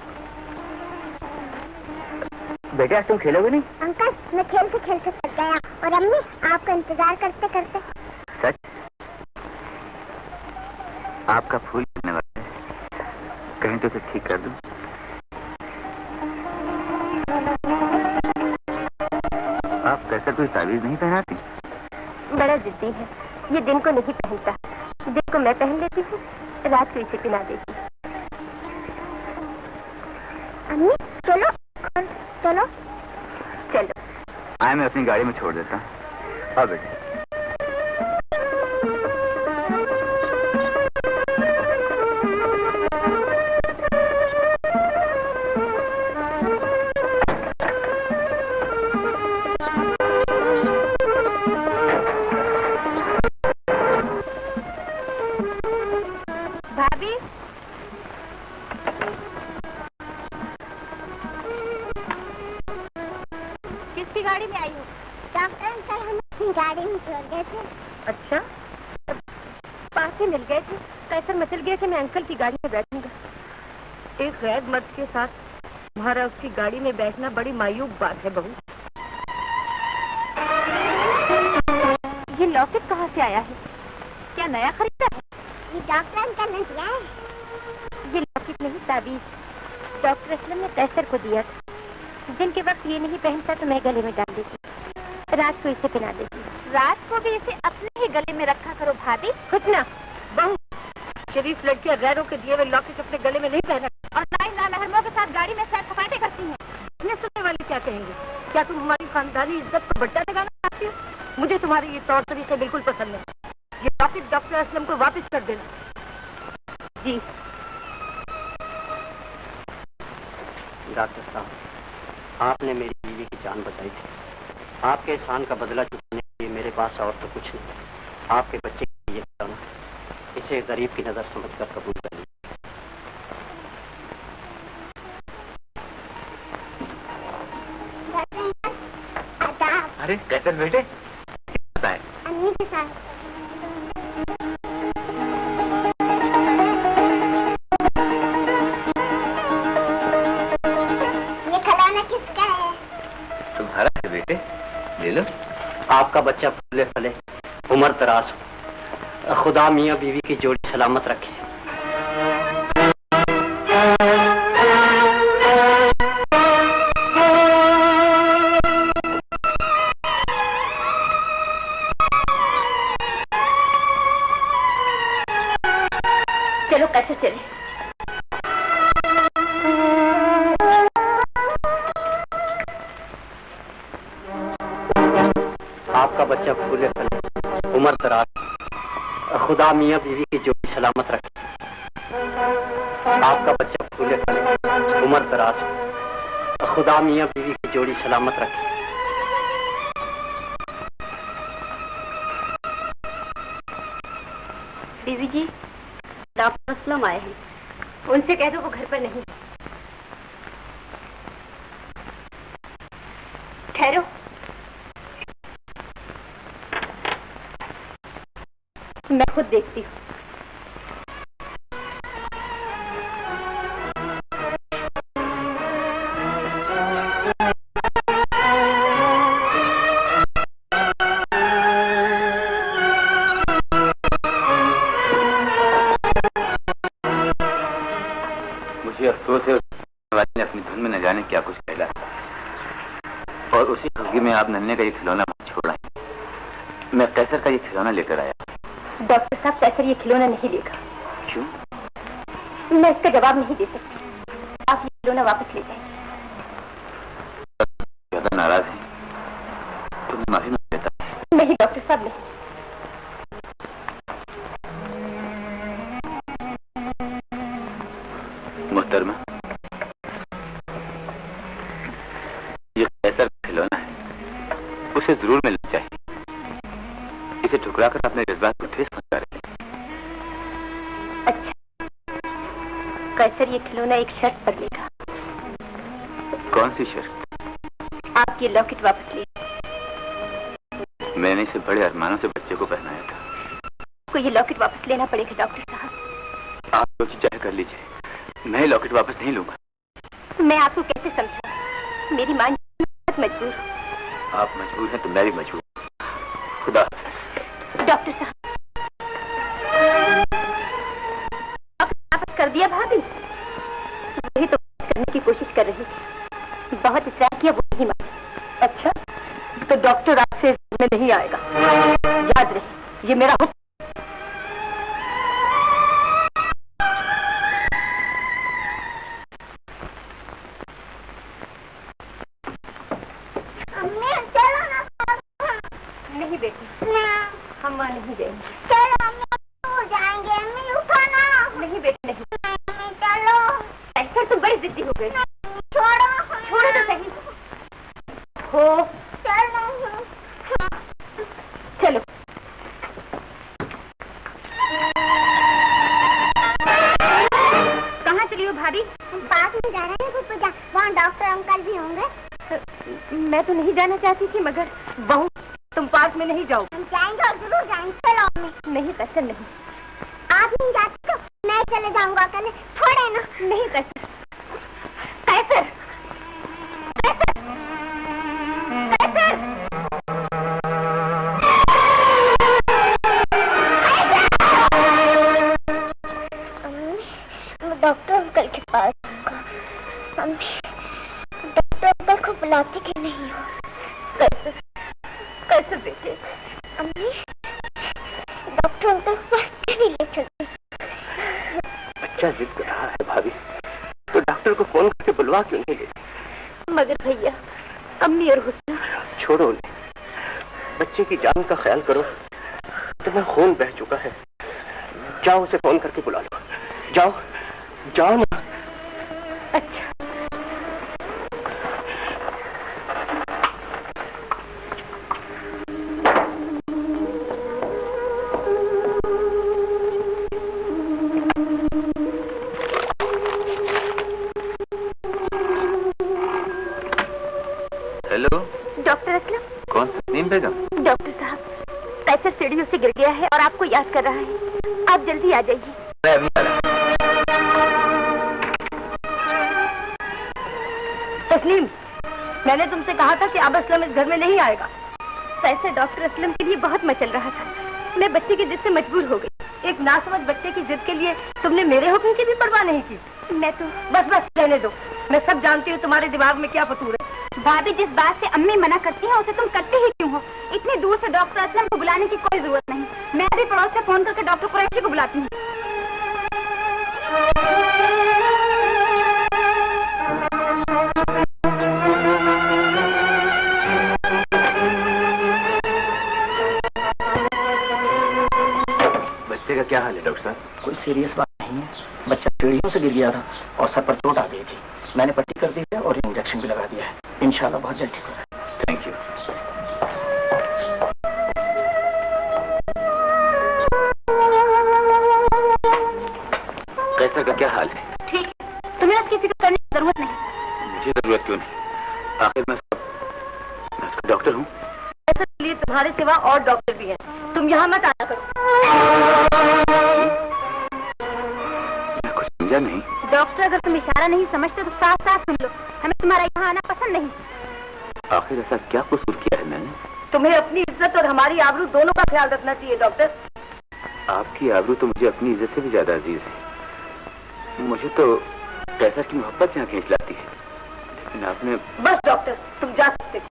[SPEAKER 2] बेटे आज तुम खेलोगे नहीं?
[SPEAKER 4] अंकल मैं खेलते खेलते थक गया और अम्मी आपका इंतजार करते करते।
[SPEAKER 1] सच? आपका फूल गिरने वाला है, कहीं तो उसे ठीक कर दूं। आप कैसे कोई तावीज नहीं पहनाती?
[SPEAKER 3] बड़ा जिद्दी है, ये दिन को नहीं पहनता। दिन को मैं पहन लेती हूँ, रात को इसे पहना देती हूँ।
[SPEAKER 4] अम्मी चलो चलो
[SPEAKER 3] चलो।
[SPEAKER 1] आए मैं अपनी गाड़ी में छोड़ देता हूँ। अब बेटे
[SPEAKER 3] भाभी, किसकी गाड़ी में आई हूँ?
[SPEAKER 4] डॉक्टर अंकल हम अपनी गाड़ी में छोड़ गए थे।
[SPEAKER 3] अच्छा, पास ही मिल गए थे तो ऐसा मचल गया कि मैं अंकल की गाड़ी में बैठूंगा। एक गैर मर्द के साथ तुम्हारा उसकी गाड़ी में बैठना बड़ी मायूब बात है बहू। ये लॉकेट कहाँ से आया है? क्या नया खरीदा है?
[SPEAKER 4] ये डॉक्टर अंकल ने दिया है।
[SPEAKER 3] ये लॉकेट नहीं, ताबीज डॉक्टर असलम ने कैसर को दिया था। दिन के वक्त ये नहीं पहनता तो मैं गले में डाल देती, रात को इसे पहना देती। रात को भी इसे अपने ही गले में रखा करो भाभी। कुछ ना, शरीफ लड़कियां गैरों के दिए हुए लॉकेट अपने गले में नहीं पहना और महरमों के साथ गाड़ी में सैर सपाटे करती हैं। इन्हें सुनने वाले क्या कहेंगे? क्या तुम हमारी खानदानी इज्जत को बट्टा लगाना चाहती हो? मुझे तुम्हारे ये तौर तरीके बिल्कुल पसंद नहीं। ये लॉकेट डॉक्टर असलम को वापस कर देना। जी
[SPEAKER 2] डॉक्टर साहब, आपने मेरी बीवी की जान बचाई थी। आपके एहसान का बदला चुकाने के लिए मेरे पास और तो कुछ नहीं। आपके बच्चे के लिए खिलौना, इसे गरीब की नजर समझकर कबूल कर लीजिए।
[SPEAKER 1] अरे कैसे बेटे? है
[SPEAKER 4] अन्नी के साथ ये खिलौना किसका है?
[SPEAKER 1] तुम्हारा है बेटे, ले लो।
[SPEAKER 2] आपका बच्चा फूले फले, उम्र दराज हो, खुदा मियाँ बीवी की जोड़ी सलामत रखे।
[SPEAKER 3] चलो कैसे चले?
[SPEAKER 2] आपका बच्चा फूले फले, उम्र दराज, खुदा मियाँ बीवी की जोड़ी सलामत रखे। आपका बच्चा फूले फले, उम्र दराज, खुदा मियाँ बीवी की जोड़ी सलामत रखे।
[SPEAKER 3] बीवी जी, डॉक्टर असलम आए हैं, उनसे कह दो वो घर पर नहीं। ठहरो, मैं खुद देखती हूँ।
[SPEAKER 1] मुझे अफसोस है ने अपनी धुन में न जाने क्या कुछ कहला और उसी खुशी में आप नन्हे का ये खिलौना छोड़ा। मैं कैसर का ये खिलौना लेकर आया।
[SPEAKER 3] डॉक्टर साहब, कैसर ये खिलौना नहीं लेगा।
[SPEAKER 1] क्यों?
[SPEAKER 3] मैं इसका जवाब नहीं दे सकती। आप ये खिलौना वापस ले जाएं।
[SPEAKER 1] ज्यादा नाराज है तो मैं माफी मांग लेता।
[SPEAKER 3] नहीं डॉक्टर साहब, नहीं।
[SPEAKER 1] मोहतरमा, ये कैसर खिलौना है, उसे जरूर मिलना चाहिए। इसे ठुकरा कर अपने जज्बात को ठेस पहुंचा रहे हैं।
[SPEAKER 3] अच्छा, कैसर ये खिलौना एक शर्त पर लेगा।
[SPEAKER 1] कौन सी शर्त?
[SPEAKER 3] आप ये लॉकेट वापस ले।
[SPEAKER 1] मैंने इसे बड़े अरमानों से बच्चे को पहनाया था।
[SPEAKER 3] आपको ये लॉकेट वापस लेना पड़ेगा डॉक्टर साहब।
[SPEAKER 1] आप जो चाहे कर लीजिए, मैं लॉकेट वापस नहीं लूंगा।
[SPEAKER 3] मैं आपको कैसे समझाऊं? मेरी मां मजबूर।
[SPEAKER 1] आप मजबूर हैं तो मैं भी मजबूर। खुदा।
[SPEAKER 3] डॉक्टर साहब, वापस कर दिया भाभी? वही तो करने की कोशिश कर रही थी, बहुत इस्तेमाल किया, वो नहीं मानी। अच्छा, तो डॉक्टर आपसे में नहीं आएगा, याद रहे, ये मेरा हुक्म। नहीं बेटी, हम वहाँ नहीं जाएंगे।
[SPEAKER 4] चलो हम जाएंगे। अम्मी उठो ना।
[SPEAKER 3] नहीं बेटी, नहीं।
[SPEAKER 4] चलो।
[SPEAKER 3] ऐसा तुम बड़ी जिद्दी हो गई।
[SPEAKER 4] छोड़ो
[SPEAKER 3] छोड़ो तो सही। हो
[SPEAKER 4] चलो।
[SPEAKER 3] चलो। कहाँ चली हो भाभी?
[SPEAKER 4] पार्क में जा रहे हैं कुछ पूजा, वहाँ डॉक्टर अंकल भी होंगे।
[SPEAKER 3] मैं तो नहीं जाना चाहती थी, मगर बहू तुम पार्क में नहीं जाओ।
[SPEAKER 4] हम जाएंगे और जरूर जाएंगे। चलो अम्मी।
[SPEAKER 3] नहीं कैसर, नहीं।
[SPEAKER 4] आप नहीं जाते तो मैं चले जाऊंगा अकेले। छोड़े ना।
[SPEAKER 3] नहीं कैसर, कैसर, कैसर, कैसर।
[SPEAKER 4] अम्मी, मैं डॉक्टर अंकल के पास जाऊंगा। अम्मी, डॉक्टर अंकल को बुलाती क्यों नहीं हो?
[SPEAKER 3] कैसर, कैसर बेटे।
[SPEAKER 4] अम्मी, डॉक्टर अंकल को नहीं ले चलते।
[SPEAKER 2] बच्चा जिद कर रहा है भाभी, तो डॉक्टर को फोन करके बुलवा क्यों नहीं लेते?
[SPEAKER 3] मगर भैया, अम्मी और हुस्ना।
[SPEAKER 2] छोड़ो उन्हें, बच्चे की जान का ख्याल करो। इतना खून बह चुका है, जाओ उसे फोन करके बुला लो। जाओ जाओ ना।
[SPEAKER 3] अच्छा।
[SPEAKER 1] Hello
[SPEAKER 3] doctor Aslam.
[SPEAKER 1] कौन? तस्नीम बेगम?
[SPEAKER 3] डॉक्टर साहब, कैसर सीढ़ियों से गिर गया है और आपको याद कर रहा है। आप जल्दी आ जाइए।
[SPEAKER 1] मैं अभी आ रहा हूं।
[SPEAKER 3] तस्नीम, मैंने तुमसे कहा था कि अब असलम इस घर में नहीं आएगा। कैसर डॉक्टर असलम के लिए बहुत मचल रहा था। मैं बच्चे की जिद से मजबूर हो गई। एक नासमझ बच्चे की जिद के लिए तुमने मेरे हुक्म की भी परवाह नहीं की। मैं तो बस रहने दो। मैं सब जानती हूँ तुम्हारे दिमाग में क्या फतूर है। भाभी, जिस बात से अम्मी मना करती हैं उसे तुम करते ही क्यों हो? इतनी दूर से डॉक्टर असलम को बुलाने की कोई जरूरत नहीं। मैं अभी पड़ोस से फोन करके डॉक्टर कुरैशी को बुलाती हूँ।
[SPEAKER 1] बच्चे का क्या हाल है डॉक्टर साहब?
[SPEAKER 2] कोई सीरियस बात नहीं है, बच्चा सीढ़ियों से गिर गया था और सर पर चोट आ गई थी। मैंने पट्टी कर दी है और इंजेक्शन भी लगा दिया है। इंशाल्लाह बहुत जल्द ठीक होगा।
[SPEAKER 1] Thank you. कैसर का क्या हाल है?
[SPEAKER 3] ठीक है, तुम्हें उसकी फिक्र करने की जरूरत नहीं।
[SPEAKER 1] मुझे जरूरत क्यों नहीं? आखिर मैं उसका डॉक्टर हूँ।
[SPEAKER 3] कैसर के लिए तुम्हारे सिवा और डॉक्टर भी हैं। तुम यहाँ मत आया करो।
[SPEAKER 1] मैं कुछ समझा नहीं।
[SPEAKER 3] डॉक्टर, अगर तुम इशारा नहीं समझते तो साफ साफ सुन लो। हमें तुम्हारा यहाँ आना पसंद नहीं।
[SPEAKER 1] आखिर ऐसा क्या कसूर किया है मैंने?
[SPEAKER 3] तुम्हें अपनी इज्जत और हमारी आबरू दोनों का ख्याल रखना चाहिए डॉक्टर।
[SPEAKER 1] आपकी आबरू तो मुझे अपनी इज्जत से भी ज्यादा अजीज है। मुझे तो कैसर की मोहब्बत यहाँ खींच लाती है, लेकिन आपने...
[SPEAKER 3] बस डॉक्टर, तुम जा सकते हो।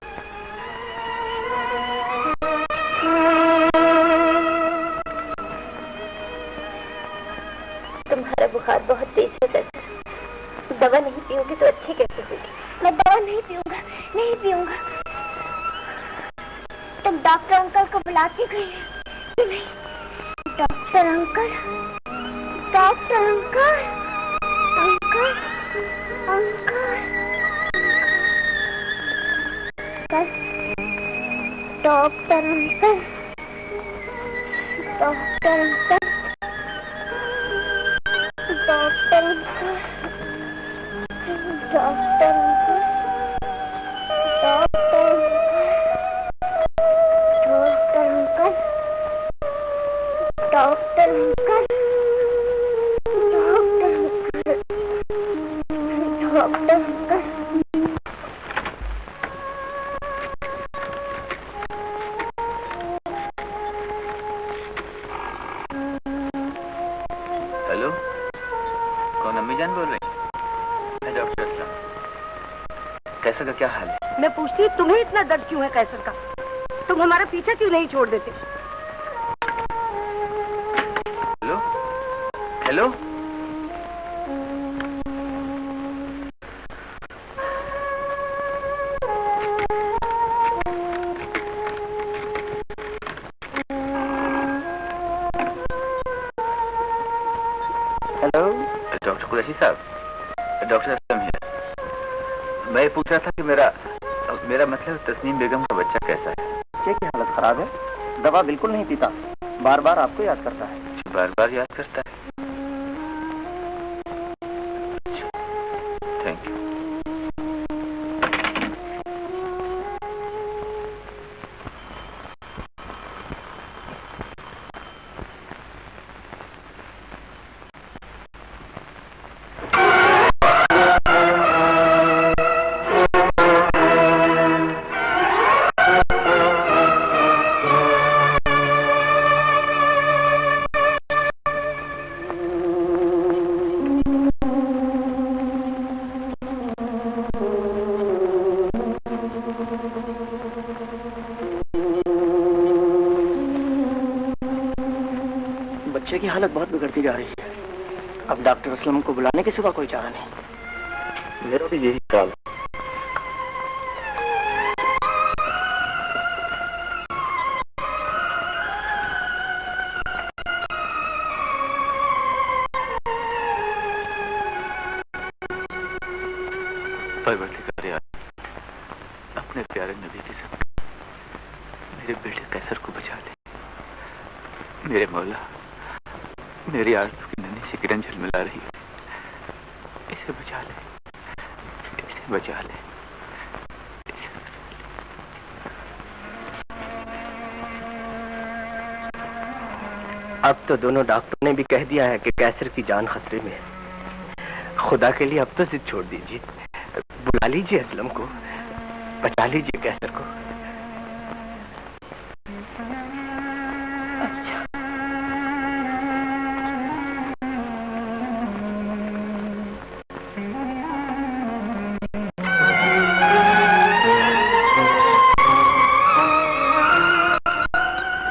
[SPEAKER 3] तुम्हारा बुखार बहुत तेज है कैसर। दवा नहीं पियोगे तो अच्छी कैसे होगी?
[SPEAKER 4] मैं दवा नहीं पीऊंगा, नहीं पीऊंगा। तुम डॉक्टर अंकल को बुलाती गई कि नहीं? Doctor uncle, doctor uncle, uncle, uncle, doctor uncle, doctor uncle, doctor uncle, doctor uncle, doctor uncle, doctor uncle, doctor uncle.
[SPEAKER 1] Hello, कौन? अम्मी जान बोल रही? मैं डॉक्टर असलम। कैसर का क्या हाल है?
[SPEAKER 3] मैं पूछती तुम्हें इतना दर्द क्यों है कैसर का? तुम हमारा पीछा क्यों नहीं छोड़ देते?
[SPEAKER 1] Hello hello,
[SPEAKER 2] hello
[SPEAKER 1] doctor Qureshi साहब, डॉक्टर असलम है। मैं पूछ रहा था कि मेरा मतलब तस्नीम बेगम का बच्चा कैसा है?
[SPEAKER 2] बच्चे की हालत खराब है, दवा बिल्कुल नहीं पीता, बार बार आपको याद करता है।
[SPEAKER 1] बार बार याद करता है? Thank you.
[SPEAKER 2] बच्चे की हालत बहुत बिगड़ती जा रही है। अब डॉक्टर असलम को बुलाने के सिवा कोई चारा नहीं।
[SPEAKER 1] मेरा भी यही ख्याल। परवरदिगार अपने प्यारे नबी की सब मेरे बेटे कैसर को बचा ले। मेरे मौला, मेरी आरज़ू की नन्ही सी किरण झलमिला रही है, इसे बचा ले, इसे बचा ले।
[SPEAKER 2] अब तो दोनों डॉक्टरों ने भी कह दिया है कि कैसर की जान खतरे में है। खुदा के लिए अब तो जिद छोड़ दीजिए, बुला लीजिए असलम को, बचा लीजिए कैसर को। अच्छा,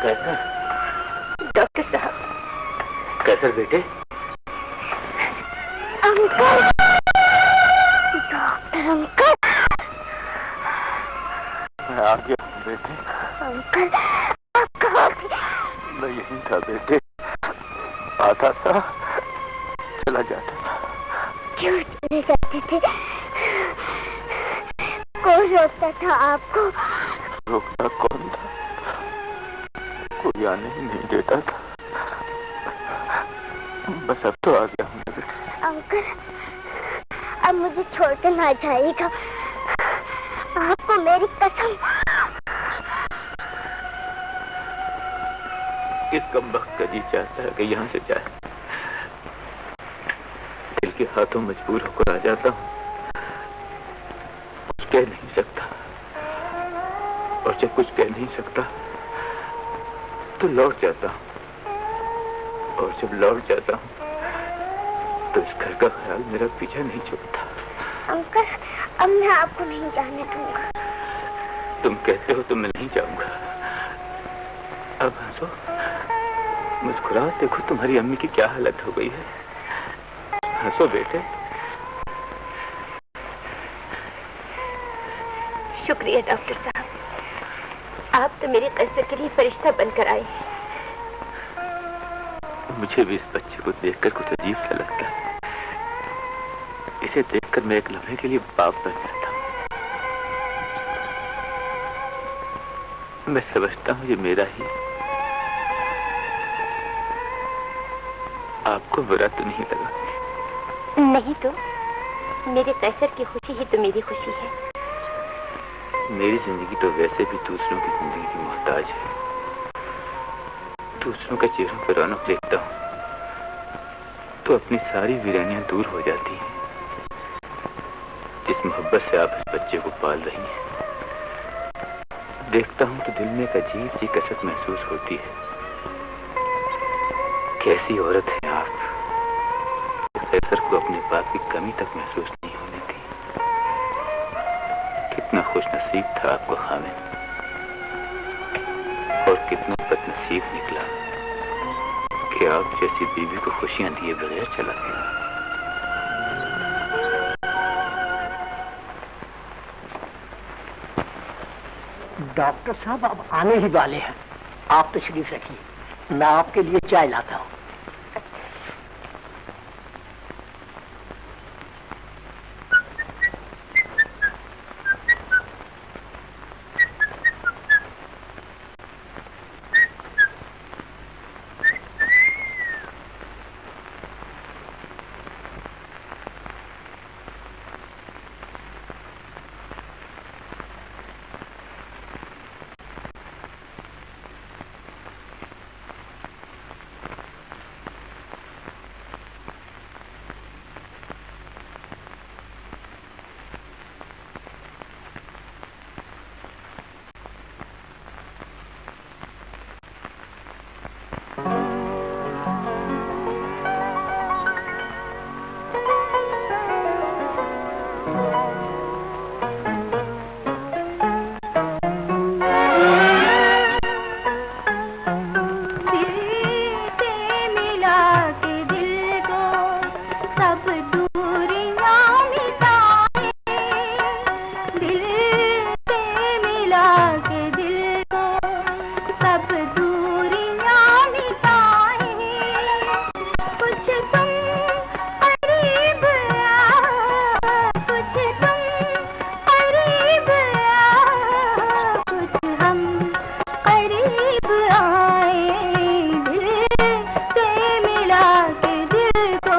[SPEAKER 1] कैसर,
[SPEAKER 2] डॉक्टर साहब।
[SPEAKER 1] कैसर बेटे,
[SPEAKER 4] अंकल, डॉक्टर अंकल।
[SPEAKER 1] मैं आ गया बेटे।
[SPEAKER 4] अंकल, आप कहाँ थे?
[SPEAKER 1] मैं यहीं था बेटे, आता था, चला जाता था।
[SPEAKER 4] क्यों चले जाते थे? कौन रोकता था आपको?
[SPEAKER 1] रोकता कौन था? कोई आने ही नहीं देता था। बस अब तो आ गया हूँ बेटे।
[SPEAKER 4] अंकल, अब मुझे छोड़कर ना जाइएगा, आपको मेरी कसम।
[SPEAKER 1] इस कमबख्त का जी चाहता है कि यहाँ से जाए। दिल के हाथों मजबूर होकर आ जाता हूँ, कुछ कह नहीं सकता, और जब कुछ कह नहीं सकता तो लौट जाता हूँ, और जब लौट जाता हूँ तो इस घर का ख्याल मेरा पीछा नहीं छोड़ता।
[SPEAKER 4] अंकल, अब मैं आपको नहीं जाने दूंगा।
[SPEAKER 1] तुम कहते हो तो मैं नहीं जाऊंगा। अब हंसो, मुस्कुराओ, देखो तुम्हारी अम्मी की क्या हालत हो गई है। हंसो बेटे।
[SPEAKER 3] शुक्रिया डॉक्टर साहब, आप तो मेरे कैसर के लिए फरिश्ता बनकर आए।
[SPEAKER 1] मुझे भी इस बच्चे को देखकर कुछ अजीब सा लगता है। इसे देखकर मैं एक लम्हे के लिए बाप बन जाता हूँ। मैं समझता हूँ ये मेरा ही। आपको बुरा तो नहीं लगा?
[SPEAKER 3] नहीं तो, मेरे कैसर की खुशी ही तो मेरी खुशी है।
[SPEAKER 1] मेरी जिंदगी तो वैसे भी दूसरों की जिंदगी की मोहताज है। दूसरों के चेहरों पर रौनक देखता हूँ तो अपनी सारी वीरानियां दूर हो जाती हैं। जिस मोहब्बत से आप इस बच्चे को पाल रही हैं, देखता हूँ तो दिल में एक अजीब सी कसक महसूस होती है। कैसी औरत है आप, कैसर को अपने बाप की कमी तक महसूस नहीं होने दी। कितना खुश नसीब था आपको खामिद, और कितना बदनसीब निकला कि आप जैसी बीवी को खुशियां दिए बगैर चला गया।
[SPEAKER 2] डॉक्टर साहब अब आने ही वाले हैं, आप तशरीफ रखिए, मैं आपके लिए चाय लाता हूँ।
[SPEAKER 3] करीब आए दिल से मिला के दिल को।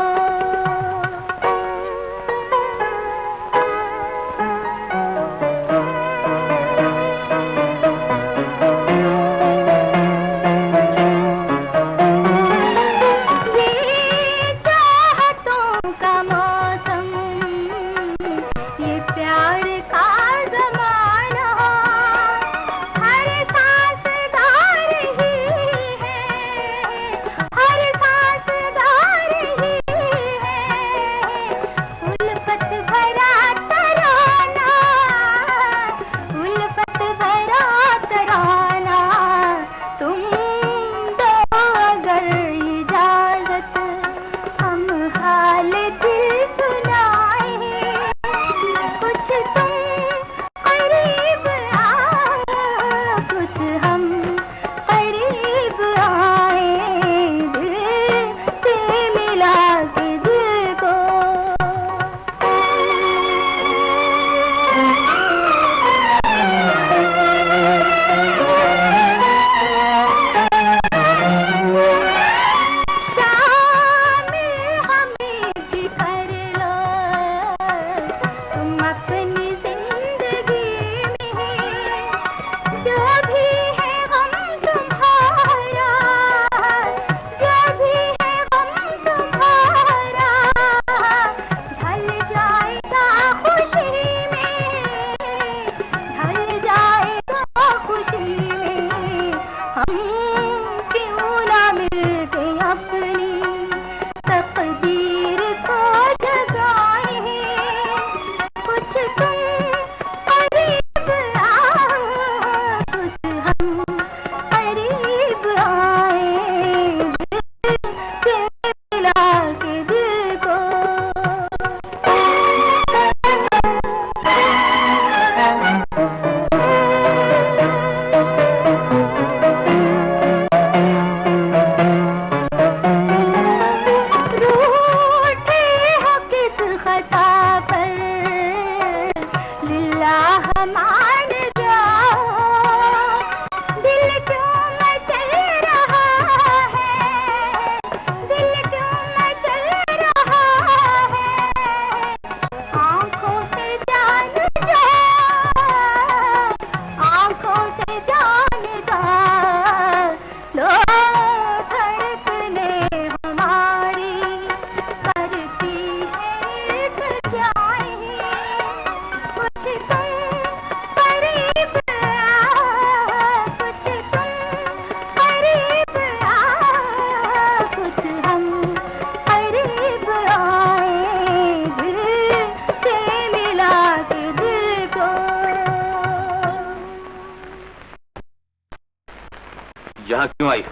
[SPEAKER 1] यहाँ क्यों आई हो?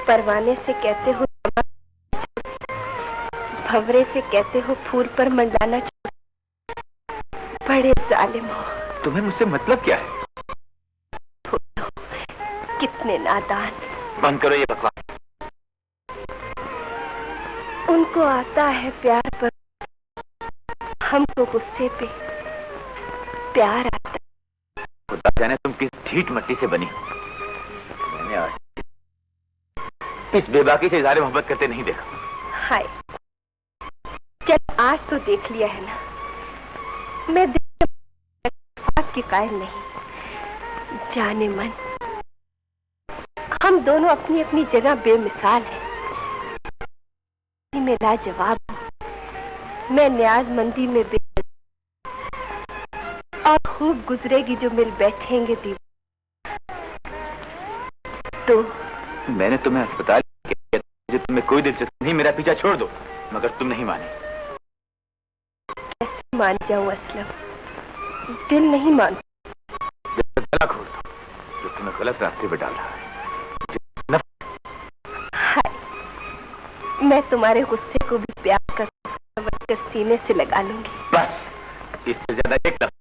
[SPEAKER 3] परवाने से कहते हो भंवरे से कहते हो फूल पर मंडाना छोड़। बड़े जालिम हो।
[SPEAKER 1] तुम्हें मुझसे मतलब क्या है?
[SPEAKER 3] कितने नादान।
[SPEAKER 1] बंद करो ये बकवास।
[SPEAKER 3] उनको आता है प्यार पर, हमको गुस्से पे प्यार आता है।
[SPEAKER 1] खुदा जाने तुम किस ढीठ मट्टी से बनी हो। मैंने आज इस बेबाकी से इज़हार मोहब्बत करते नहीं देखा।
[SPEAKER 3] हाय, चल आज तो देख लिया है ना। मैं की कायल नहीं। जाने मन, हम दोनों अपनी अपनी जगह बेमिसाल हैं। में लाजवाब, मैं न्याज़मंदी में बे और खूब गुजरेगी जो मिल बैठेंगे दीवार। तो
[SPEAKER 1] मैंने तुम्हें अस्पताल जो तुम्हें कोई दिलचस्पी नहीं, मेरा पीछा छोड़ दो, मगर तुम नहीं माने।
[SPEAKER 3] कैसे मान जाऊं असलम, दिल नहीं मानता।
[SPEAKER 1] गला खोल दो जो तुम्हें गलत रास्ते पे डाल रहा है।
[SPEAKER 3] हाय, मैं तुम्हारे गुस्से को भी प्यार कर सीने से लगा लूंगी।
[SPEAKER 1] बस, इससे ज्यादा एक लफ्ज़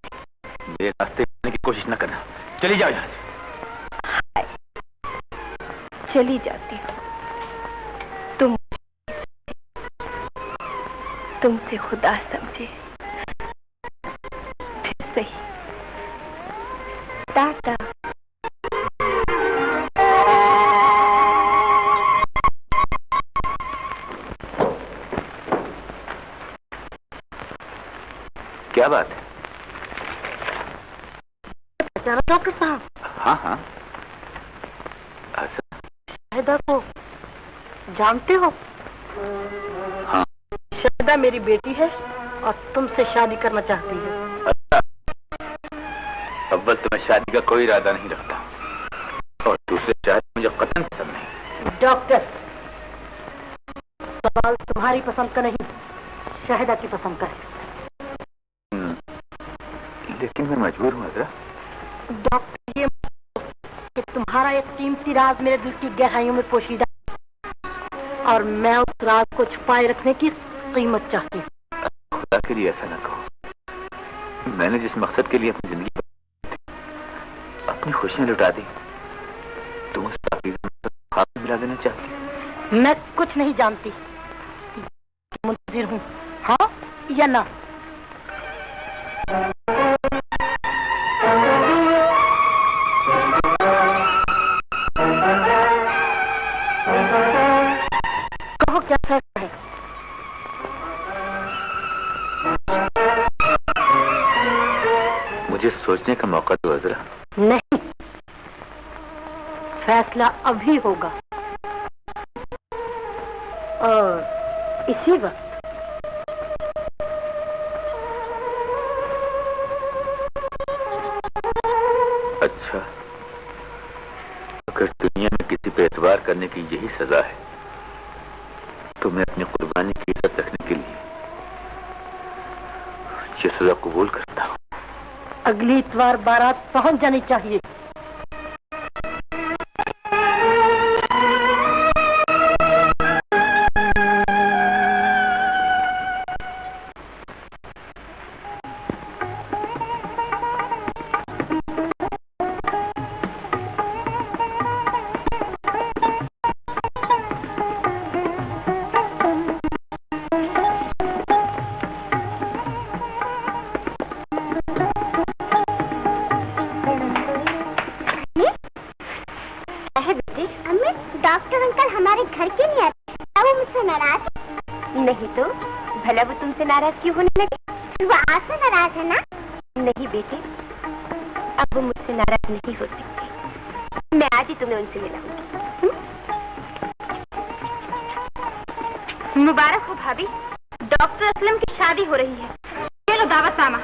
[SPEAKER 1] मेरे रास्ते जाने की कोशिश न करना। चली जाओ यहाँ से।
[SPEAKER 3] चली जाती हूँ। तुमसे खुदा समझे। फिर सही, टाटा।
[SPEAKER 1] क्या बात है?
[SPEAKER 3] डॉक्टर साहब।
[SPEAKER 1] हाँ हाँ। अच्छा।
[SPEAKER 3] शाहिदा को जानते हो?
[SPEAKER 1] हाँ।
[SPEAKER 3] शाहिदा मेरी बेटी है और तुमसे शादी करना चाहती है।
[SPEAKER 1] अच्छा। अव्वल तो मैं शादी का कोई इरादा नहीं रखता और दूसरे चाहते मुझे कतन पसंद नहीं।
[SPEAKER 3] डॉक्टर, सवाल तुम्हारी पसंद का नहीं, शाहिदा की पसंद का है।
[SPEAKER 1] लेकिन मैं मजबूर हूँ हजरा।
[SPEAKER 3] डॉक्टर, ये कि तुम्हारा एक कीमती राज मेरे दिल की गहराइयों में पोशीदा और मैं उस राज को छुपाए रखने की कीमत चाहती हूँ।
[SPEAKER 1] खुदा के लिए ऐसा न कहो। मैंने जिस मकसद के लिए अपनी जिंदगी अपनी खुशियां लुटा दी, तुम उस ख्वाब में मिला देना चाहती।
[SPEAKER 3] मैं कुछ नहीं जानती, मुंतजिर हूँ, हाँ या ना। कहो क्या फैसला है?
[SPEAKER 1] मुझे सोचने का मौका दो हजरा।
[SPEAKER 3] नहीं, फैसला अभी होगा और इसी वक्त।
[SPEAKER 1] अच्छा, अगर दुनिया में किसी पे एतबार करने की यही सजा है तो मैं अपनी कुर्बानी की इज्जत रखने के लिए ये सजा कबूल करता हूँ।
[SPEAKER 3] अगली इतवार बारात पहुंच जानी चाहिए।
[SPEAKER 4] डॉक्टर अंकल हमारे घर के नहीं आते, क्या वो मुझसे नाराज? नहीं तो भला वो तुमसे नाराज क्यों होने लगे? वो आपसे नाराज है ना? नहीं बेटे, अब वो मुझसे नाराज नहीं हो सकती। मैं आज ही तुम्हें उनसे मिलाऊंगी। मुबारक हो भाभी, डॉक्टर असलम की शादी हो रही है। चलो दावत सामा।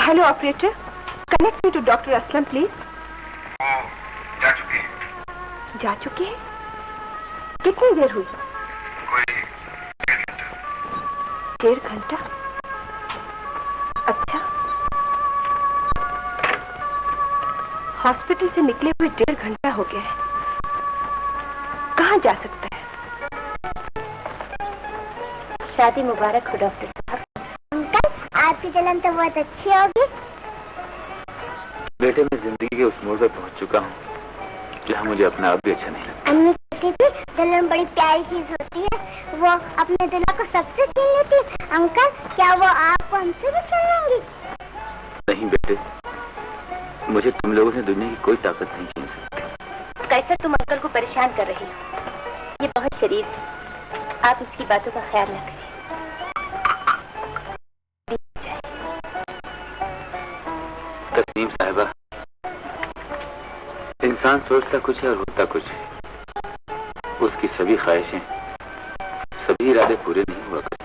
[SPEAKER 3] Hello operator, connect me to doctor Aslam please.
[SPEAKER 1] जा चुके हैं।
[SPEAKER 3] जा चुके हैं? कितनी देर हुई?
[SPEAKER 1] कोई
[SPEAKER 3] 1.5 घंटा। अच्छा, हॉस्पिटल से निकले हुए 1.5 घंटा हो गया है। कहाँ जा सकता है?
[SPEAKER 4] शादी मुबारक हो डॉक्टर साहब। अंकल, आपकी जलन तो बहुत अच्छी होगी।
[SPEAKER 1] बेटे, मैं जिंदगी के उस मोड़ पर पहुंच चुका हूँ जहाँ मुझे अपना आप भी अच्छा नहीं लगता।
[SPEAKER 4] अम्मी कहती थी जलन बड़ी प्यारी चीज होती है, वो अपने दिलों को सबसे छीन लेती। अंकल, क्या वो आपको हमसे भी छीन लेंगी?
[SPEAKER 1] नहीं बेटे, मुझे तुम लोगों से दुनिया की कोई ताकत नहीं छीन सकती।
[SPEAKER 4] कैसे तुम अंकल को परेशान कर रही हो? ये बहुत शरीफ है, आप उसकी बातों का ख्याल न करें।
[SPEAKER 1] तस्लीम साहिबा, इंसान सोचता कुछ है और होता कुछ है। उसकी सभी ख्वाहिशें, सभी इरादे पूरे नहीं हुआ करते।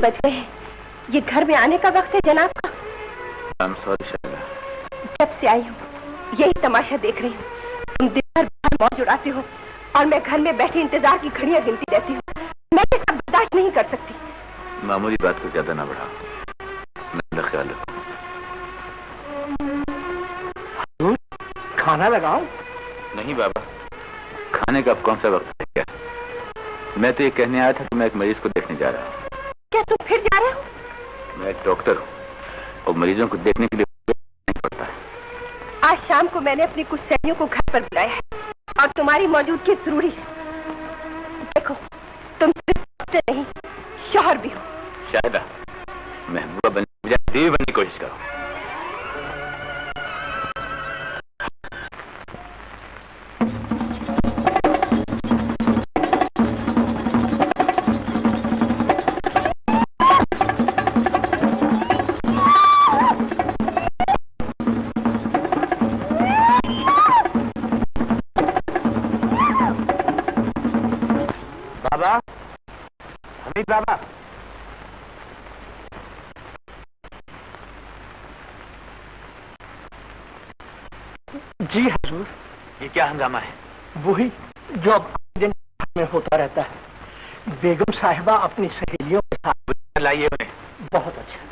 [SPEAKER 3] बज गए हैं। ये घर में आने का वक्त है जनाब का।
[SPEAKER 1] I'm sorry, शायदा।
[SPEAKER 3] जब से आई हूँ यही तमाशा देख रही हूँ। तुम दिन भर बाहर मौज उड़ाते हो और मैं घर में बैठी इंतजार की घड़ियां गिनती रहती हूँ। मैं ये सब बर्दाश्त नहीं कर सकती।
[SPEAKER 1] मामूली बात को ज्यादा ना बढ़ाओ, मेरा ख्याल रखो।
[SPEAKER 2] खाना लगाओ।
[SPEAKER 1] नहीं बाबा, खाने का अब कौन सा वक्त है क्या? मैं तो ये कहने आया था कि मैं एक मरीज को देखने जा रहा हूँ।
[SPEAKER 3] क्या तुम फिर जा रहे हो?
[SPEAKER 1] मैं एक डॉक्टर हूँ और मरीजों को देखने के लिए नहीं पड़ता है।
[SPEAKER 3] आज शाम को मैंने अपनी कुछ सहेलियों को घर पर बुलाया है और तुम्हारी मौजूदगी जरूरी है। देखो, तुम सिर्फ डॉक्टर नहीं, शौहर भी हो।
[SPEAKER 1] शायदा, महबूबा बनने की बजाय बीवी बनने की कोशिश करो।
[SPEAKER 2] बाबा, हमीद बाबा। जी हजूर।
[SPEAKER 1] ये क्या हंगामा है?
[SPEAKER 2] वही जो अब दिन में होता रहता है। बेगम साहिबा अपनी सहेलियों के साथ।
[SPEAKER 1] लाइए उन्हें।
[SPEAKER 2] बहुत अच्छा।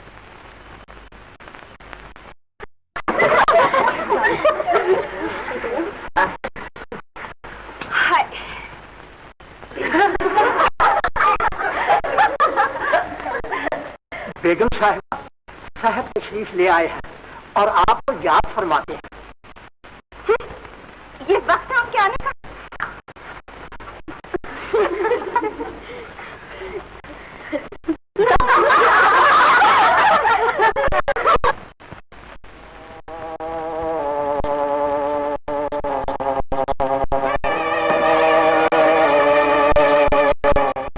[SPEAKER 2] बेगम साहब तशरीफ ले आए हैं और आपको याद फरमाते हैं।
[SPEAKER 3] ये वक्त है उनके आने का।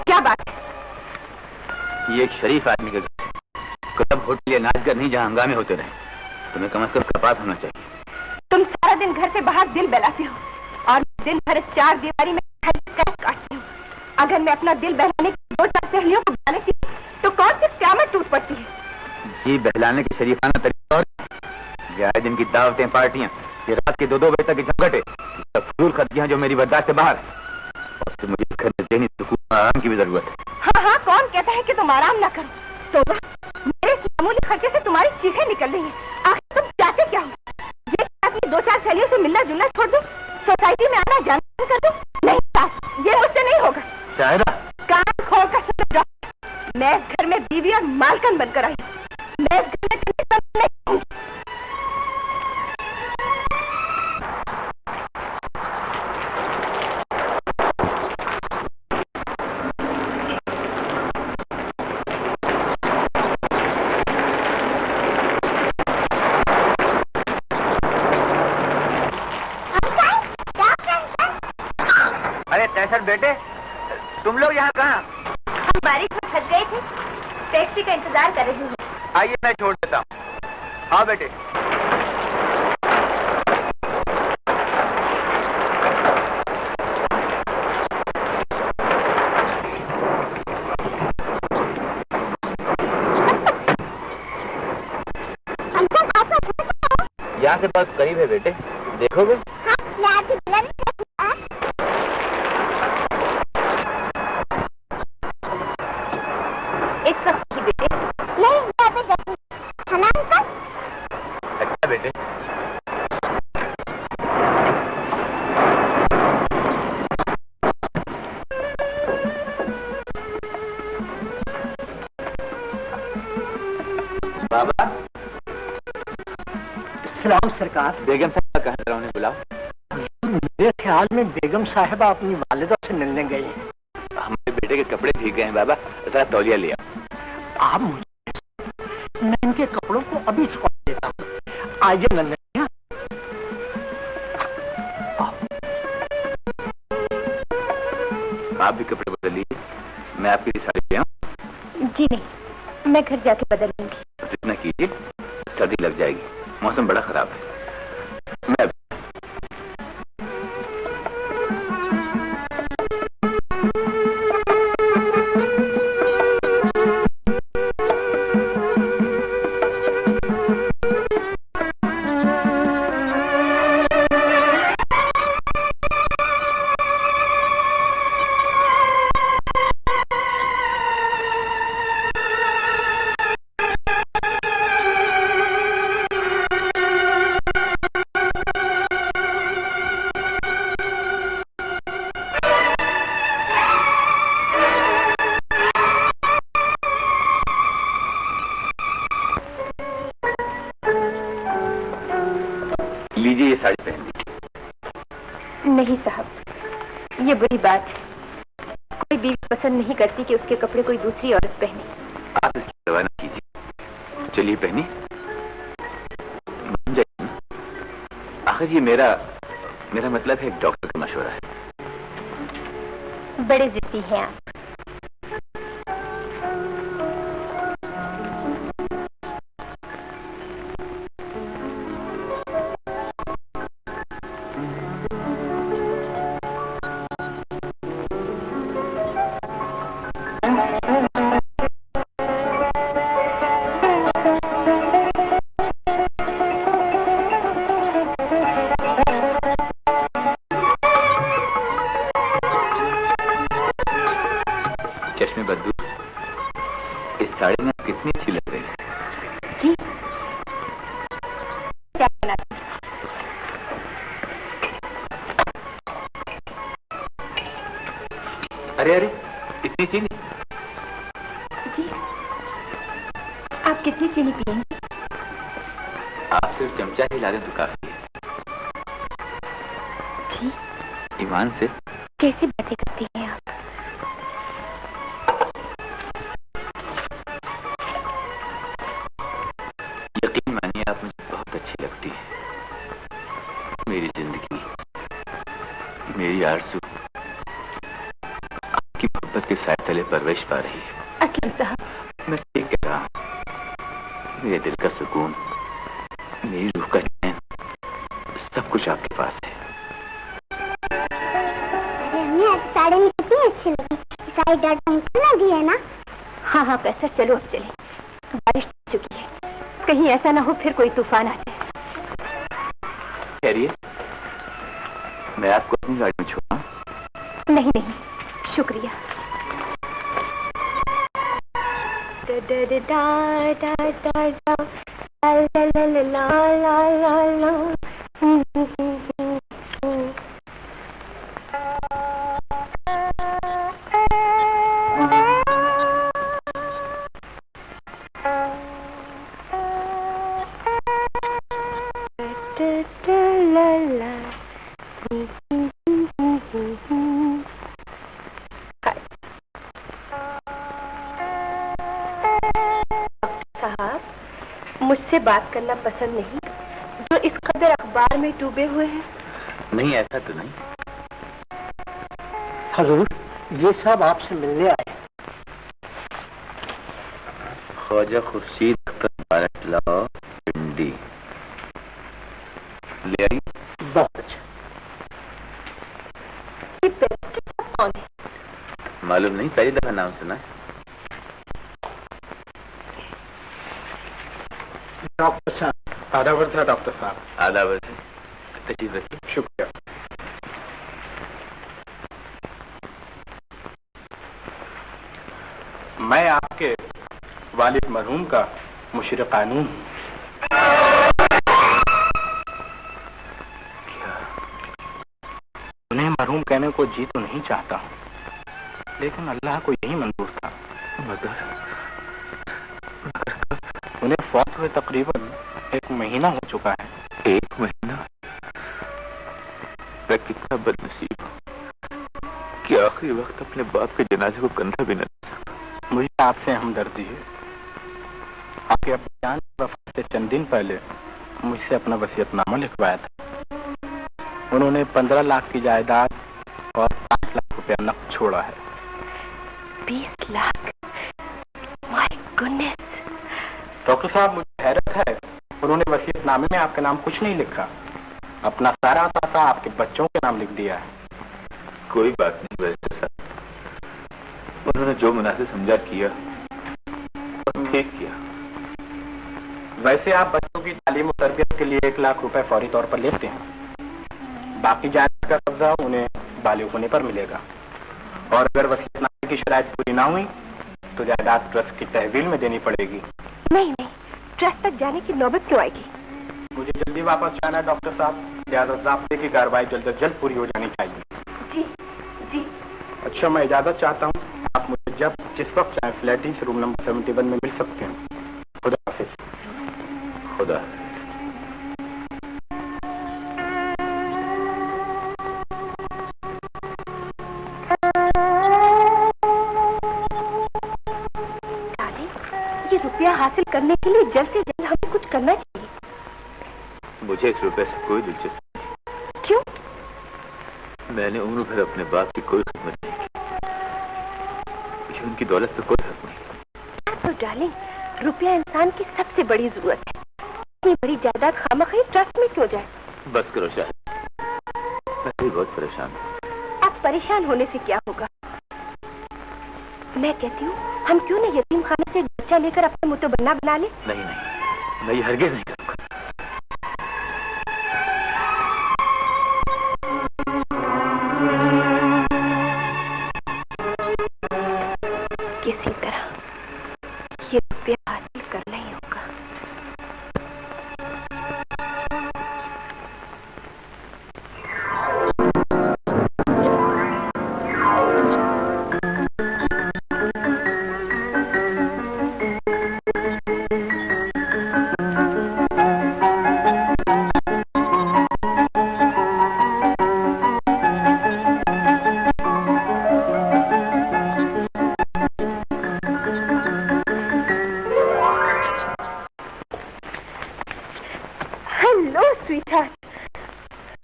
[SPEAKER 3] क्या बात है?
[SPEAKER 1] ये एक शरीफ आदमी का घर है। क्लब होटल या नाचगर नहीं जहाँ हंगामे होते रहे। तुम्हें कम से कम कपास होना चाहिए।
[SPEAKER 3] तुम सारा दिन घर से बाहर दिल बहलाते हो और दिन भर इस चार दीवारी में काटती हूँ। अगर मैं अपना दिल बहलाने की दो चार सहेलियों को बुलाने की तो कौन सी क्यामत टूट पड़ती है।
[SPEAKER 1] जी बहलाने के शरीफाना तरीका और आए दिन की दावतें पार्टियां, ये रात के 2-2 बजे तक की झपटे, फजूल खर्चियां जो मेरी बर्दाश्त से बाहर है। और फिर मुझे घर में ज़हनी सुकून और आराम की भी जरूरत है।
[SPEAKER 3] हाँ हाँ, कौन कहता है कि तुम आराम ना करो? तो मेरे इस मामूली खर्चे से तुम्हारी चीखें निकल रही हैं। आखिर तुम चाहते क्या हो? ये अपनी दो चार सहेलियों से मिलना जुलना छोड़ दो, सोसाइटी में आना जाना कर दो? नहीं सास, ये मुझसे नहीं होगा।
[SPEAKER 1] शायदा,
[SPEAKER 3] कान खोल कर सुन जाओ। मैं इस घर में बीवी और मालकन बनकर आई हूँ। मैं इस घर में कंडीशन नहीं हूँ।
[SPEAKER 1] अरे तैसर बेटे, तुम लोग यहाँ कहाँ?
[SPEAKER 3] हम बारिश में फंस गए थे, टैक्सी का इंतजार कर रही हूँ।
[SPEAKER 1] आइए मैं छोड़ देता हूँ। हाँ बेटे। यहाँ से बहुत करीब है बेटे, देखोगे?
[SPEAKER 3] इस वक्त की बेटे
[SPEAKER 4] नहीं, यहाँ पे जाती है ना अंकल?
[SPEAKER 1] अच्छा बेटे। बाबा,
[SPEAKER 2] सलाम सरकार।
[SPEAKER 1] बेगम साहब कहाँ जरा उन्हें बुलाओ।
[SPEAKER 2] मेरे ख्याल में बेगम साहिबा अपनी वालिदा से मिलने गई हैं।
[SPEAKER 1] हमारे बेटे के कपड़े भीग गए हैं बाबा, जरा तौलिया लिया।
[SPEAKER 2] आप मुझे, मैं इनके कपड़ों को अभी सुखा देता हूँ। आइए नन्हे।
[SPEAKER 1] आप भी कपड़े बदल लीजिए, मैं आपके लिए साड़ी ले आऊं?
[SPEAKER 3] जी नहीं, मैं घर जाके बदल लूंगी।
[SPEAKER 1] इतना कीजिए, सर्दी लग जाएगी, मौसम बड़ा खराब है। मैं लीजिए ये साड़ी पहन लीजिए।
[SPEAKER 3] नहीं साहब, ये बुरी बात है। कोई बीवी पसंद नहीं करती कि उसके कपड़े कोई दूसरी औरत पहने।
[SPEAKER 1] आप इसकी परवाह न कीजिए, चलिए पहनिए। मान जाइए ना, आखिर ये मेरा मतलब है एक डॉक्टर का मशवरा है।
[SPEAKER 3] बड़े जिद्दी हैं आप।
[SPEAKER 1] चश्मे बद्दू, इस साड़ी में कितनी अच्छी लग रही है।
[SPEAKER 3] जी? क्या बनाती?
[SPEAKER 1] अरे अरे, इतनी चीनी?
[SPEAKER 3] जी, आप कितनी चीनी पिएंगे?
[SPEAKER 1] आप सिर्फ चमचा ही ला दें तो काफी है।
[SPEAKER 3] जी?
[SPEAKER 1] ईमान से।
[SPEAKER 3] कैसी बातें करती हैं आप?
[SPEAKER 1] यकीन मानिए, आप मुझे बहुत अच्छी लगती है। मेरी जिंदगी, मेरी आरज़ू आपकी मोहब्बत के साए तले परवरिश पा रही है।
[SPEAKER 3] अकीम साहब,
[SPEAKER 1] मैं ठीक कह रहा हूँ। मेरे दिल का सुकून, मेरी रूह का चैन, सब कुछ आपके पास है।
[SPEAKER 4] अरे अम्मी, आज साड़ी में कितनी अच्छी लगी। साड़ी डॉक्टर अंकल ने दी है ना?
[SPEAKER 3] हाँ हाँ कैसर, चलो अब चले। बारिश हो चुकी है, कहीं ऐसा ना हो फिर कोई तूफान आ जाए।
[SPEAKER 1] खैरिए, मैं आपको अपनी गाड़ी में छोड़ा?
[SPEAKER 3] नहीं नहीं, शुक्रिया। साहब, मुझसे बात करना पसंद नहीं, जो इस कदर अखबार में डूबे हुए हैं?
[SPEAKER 1] नहीं, ऐसा तो नहीं।
[SPEAKER 2] हजूर, ये सब आपसे मिलने आए।
[SPEAKER 1] ख्वाजा खुर्शीद अख्तर लाओ पिंडी ले आई।
[SPEAKER 2] बहुत अच्छा।
[SPEAKER 3] ये पेस्ट्री कौन है?
[SPEAKER 1] मालूम नहीं, पहली दफा नाम सुना है।
[SPEAKER 2] डॉक्टर साहब, आदाबर था डॉक्टर साहब।
[SPEAKER 1] आदाबर से तशरीफ रखिए।
[SPEAKER 2] शुक्रिया। मैं आपके वालिद मरहूम का मुशीर कानून हूँ। उन्हें मरहूम कहने को जी तो नहीं चाहता हूँ, लेकिन अल्लाह को यही मंजूर था।
[SPEAKER 1] मगर
[SPEAKER 2] उन्हें फौत हुए तकरीबन 1 महीना हो चुका है।
[SPEAKER 1] 1 महीना? मैं कितना बदनसीब हूँ कि आखिरी वक्त अपने बाप के जनाजे को कंधा भी न।
[SPEAKER 2] मुझे आपसे हमदर्दी है। आपके अपने जान की वफात से चंद दिन पहले मुझसे अपना वसीयतनामा लिखवाया था। उन्होंने 15 लाख की जायदाद और 5 लाख रुपया नकद छोड़ा है।
[SPEAKER 3] 20 लाख? My goodness.
[SPEAKER 2] डॉक्टर साहब, मुझे हैरत है, उन्होंने वसीयतनामे में आपका नाम कुछ नहीं लिखा। अपना सारा पैसा आपके बच्चों के नाम लिख दिया है।
[SPEAKER 1] कोई बात नहीं वैसे साहब, उन्होंने जो मुनासिब समझा किया और ठीक किया।
[SPEAKER 2] वैसे आप बच्चों की तालीम और तरबियत के लिए 1 लाख रुपए फौरी तौर पर लेते हैं। बाकी जायदाद का कब्जा उन्हें बालिग होने पर मिलेगा, और अगर वसीयतनामे की शराइत पूरी ना हुई तो जायदाद ट्रस्ट की तहवील में देनी पड़ेगी।
[SPEAKER 3] नहीं नहीं, ट्रस्ट तक जाने की नौबत क्यों आएगी?
[SPEAKER 2] मुझे जल्दी वापस जाना है डॉक्टर साहब, लिहाजा ज़ाब्ते की कार्रवाई जल्द से जल्द पूरी हो जानी चाहिए।
[SPEAKER 3] जी जी।
[SPEAKER 2] अच्छा, मैं इजाजत चाहता हूँ। आप मुझे जब जिस वक्त चाहे फ्लैटिंग रूम नंबर 71 में मिल सकते हैं। खुदा हाफिज।
[SPEAKER 1] खुदा।
[SPEAKER 4] करने के लिए जल्द से जल्द हमें कुछ करना चाहिए।
[SPEAKER 1] मुझे इस रुपए से कोई दिलचस्पी नहीं।
[SPEAKER 4] क्यों?
[SPEAKER 1] मैंने उम्र भर अपने बाप की कोई खिदमत नहीं की, उनकी दौलत से कोई हक नहीं।
[SPEAKER 4] तो डार्लिंग, रुपया इंसान की सबसे बड़ी जरूरत है। इतनी बड़ी जायदाद खामखा ट्रस्ट में क्यों जाए?
[SPEAKER 1] बस करो शायद, मैं भी बहुत परेशान हूँ।
[SPEAKER 4] अब परेशान होने से क्या होगा? मैं कहती हूँ हम क्यों न यतीम खाने से एक बच्चा लेकर अपने मुतबन्ना बना ले?
[SPEAKER 1] नहीं नहीं, मैं ये हरगिज नहीं करूँगा।
[SPEAKER 4] किसी तरह ये रुपया हासिल करना ही होगा।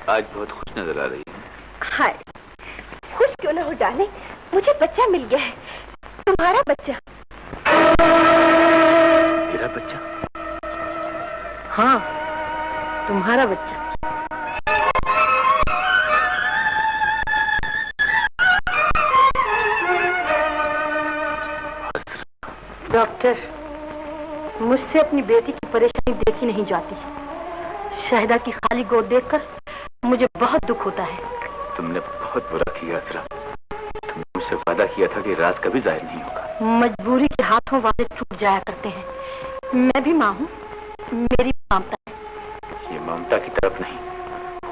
[SPEAKER 1] आज बहुत खुश नजर आ रही है।
[SPEAKER 4] हाय, खुश क्यों ना हो डार्लिंग, मुझे बच्चा मिल गया है, तुम्हारा बच्चा।
[SPEAKER 1] मेरा बच्चा?
[SPEAKER 2] हाँ, तुम्हारा बच्चा। डॉक्टर, मुझसे अपनी बेटी की परेशानी देखी नहीं जाती। शाहिदा की खाली गोद देखकर मुझे बहुत दुख होता है।
[SPEAKER 1] तुमने बहुत बुरा किया असरा। तुमने मुझसे वादा किया था कि राज कभी जाहिर नहीं होगा।
[SPEAKER 2] मजबूरी के हाथों वादे छूट जाया करते हैं। मैं भी माँ हूँ, मेरी ममता है।
[SPEAKER 1] ये ममता की तरफ नहीं,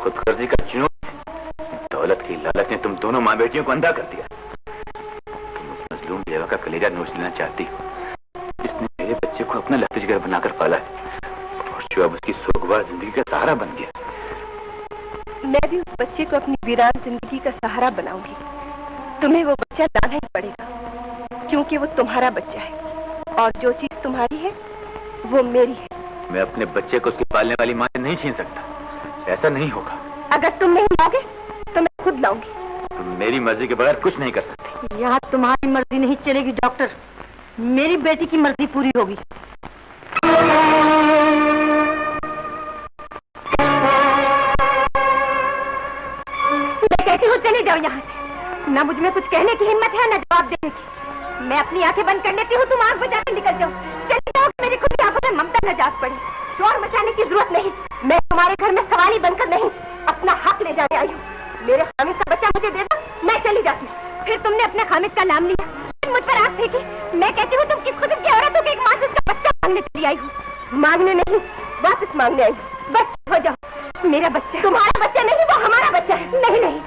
[SPEAKER 1] खुदगर्जी का जुनून है। दौलत की लालच ने तुम दोनों माँ बेटियों को अंधा कर दिया। तुम उस मजलूम बेवा का कलेजा नोच लेना चाहती हो, जिसने मेरे बच्चे को अपना लफ्ज़ जिगर बनाकर पाला है और जो अब उसकी सोगवार जिंदगी का सहारा बन गया।
[SPEAKER 4] मैं भी उस बच्चे को अपनी वीरान जिंदगी का सहारा बनाऊंगी। तुम्हें वो बच्चा लाना ही पड़ेगा, क्योंकि वो तुम्हारा बच्चा है और जो चीज तुम्हारी है वो मेरी है।
[SPEAKER 1] मैं अपने बच्चे को उसकी पालने वाली माँ से नहीं छीन सकता। ऐसा नहीं होगा।
[SPEAKER 4] अगर तुम नहीं लाओगे तो मैं खुद लाऊंगी।
[SPEAKER 1] तुम मेरी मर्जी के बगैर कुछ नहीं कर सकती।
[SPEAKER 2] यहाँ तुम्हारी मर्जी नहीं चलेगी डॉक्टर, मेरी बेटी की मर्जी पूरी होगी।
[SPEAKER 4] कहती हूँ चले जाओ यहाँ से। ना मुझ में कुछ कहने की हिम्मत है, ना जवाब देने की। मैं अपनी आंखें बंद कर लेती हूँ, तुम आंख बजा के निकल जाओ। चले जाओ, मेरी खुद की आंखों में ममता न जाग पड़े। शोर मचाने की जरूरत नहीं। मैं तुम्हारे घर में सवारी बनकर नहीं, अपना हक ले जाने आई हूँ। मेरे खामिद का बच्चा मुझे दे दो, मैं चली जाती। फिर तुमने अपने खामिद का नाम लिया, मुझ पर आंख फेंकी। मैं कहती हूँ तुम किस खुद की औरत हो कि एक माँ से उसका बच्चा मांगने चली आई हूँ। मांगने नहीं, वापस मांगने आई। बस हो जाओ। मेरा बच्चा तुम्हारा बच्चा नहीं, वो हमारा बच्चा है। नहीं नहीं,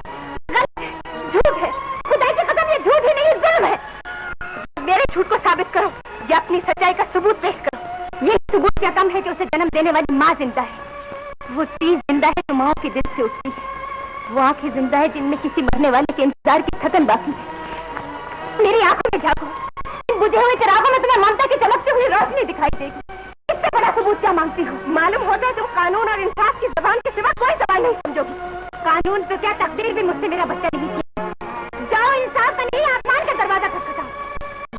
[SPEAKER 4] झूठ है। खुदाई के कदम ये झूठ ही नहीं, जुल्म है। मेरे झूठ को साबित करो या अपनी सच्चाई का सबूत पेश करो। ये सबूत क्या कम है कि उसे जन्म देने वाली माँ जिंदा है। वो चीज जिंदा है जो माँ के दिल से उठती है। वो आंखें जिंदा है जिनमें किसी मरने वाले के इंतजार की थकन बाकी है। मेरी आंखों में झांको, इन बुझे हुए चिरागों में तुम्हें ममता की चमकती हुई रोशनी दिखाई देगी। इससे बड़ा सबूत क्या मांगती हो? मालूम होता है तुम कानून और इंसाफ की जबान के सिवा कोई जबान नहीं समझोगी। कानून पे क्या, तकदीर भी मुझसे मेरा बच्चा नहीं छीन। जाओ, इंसाफ का नहीं आसमान का दरवाजा खटखटाओ।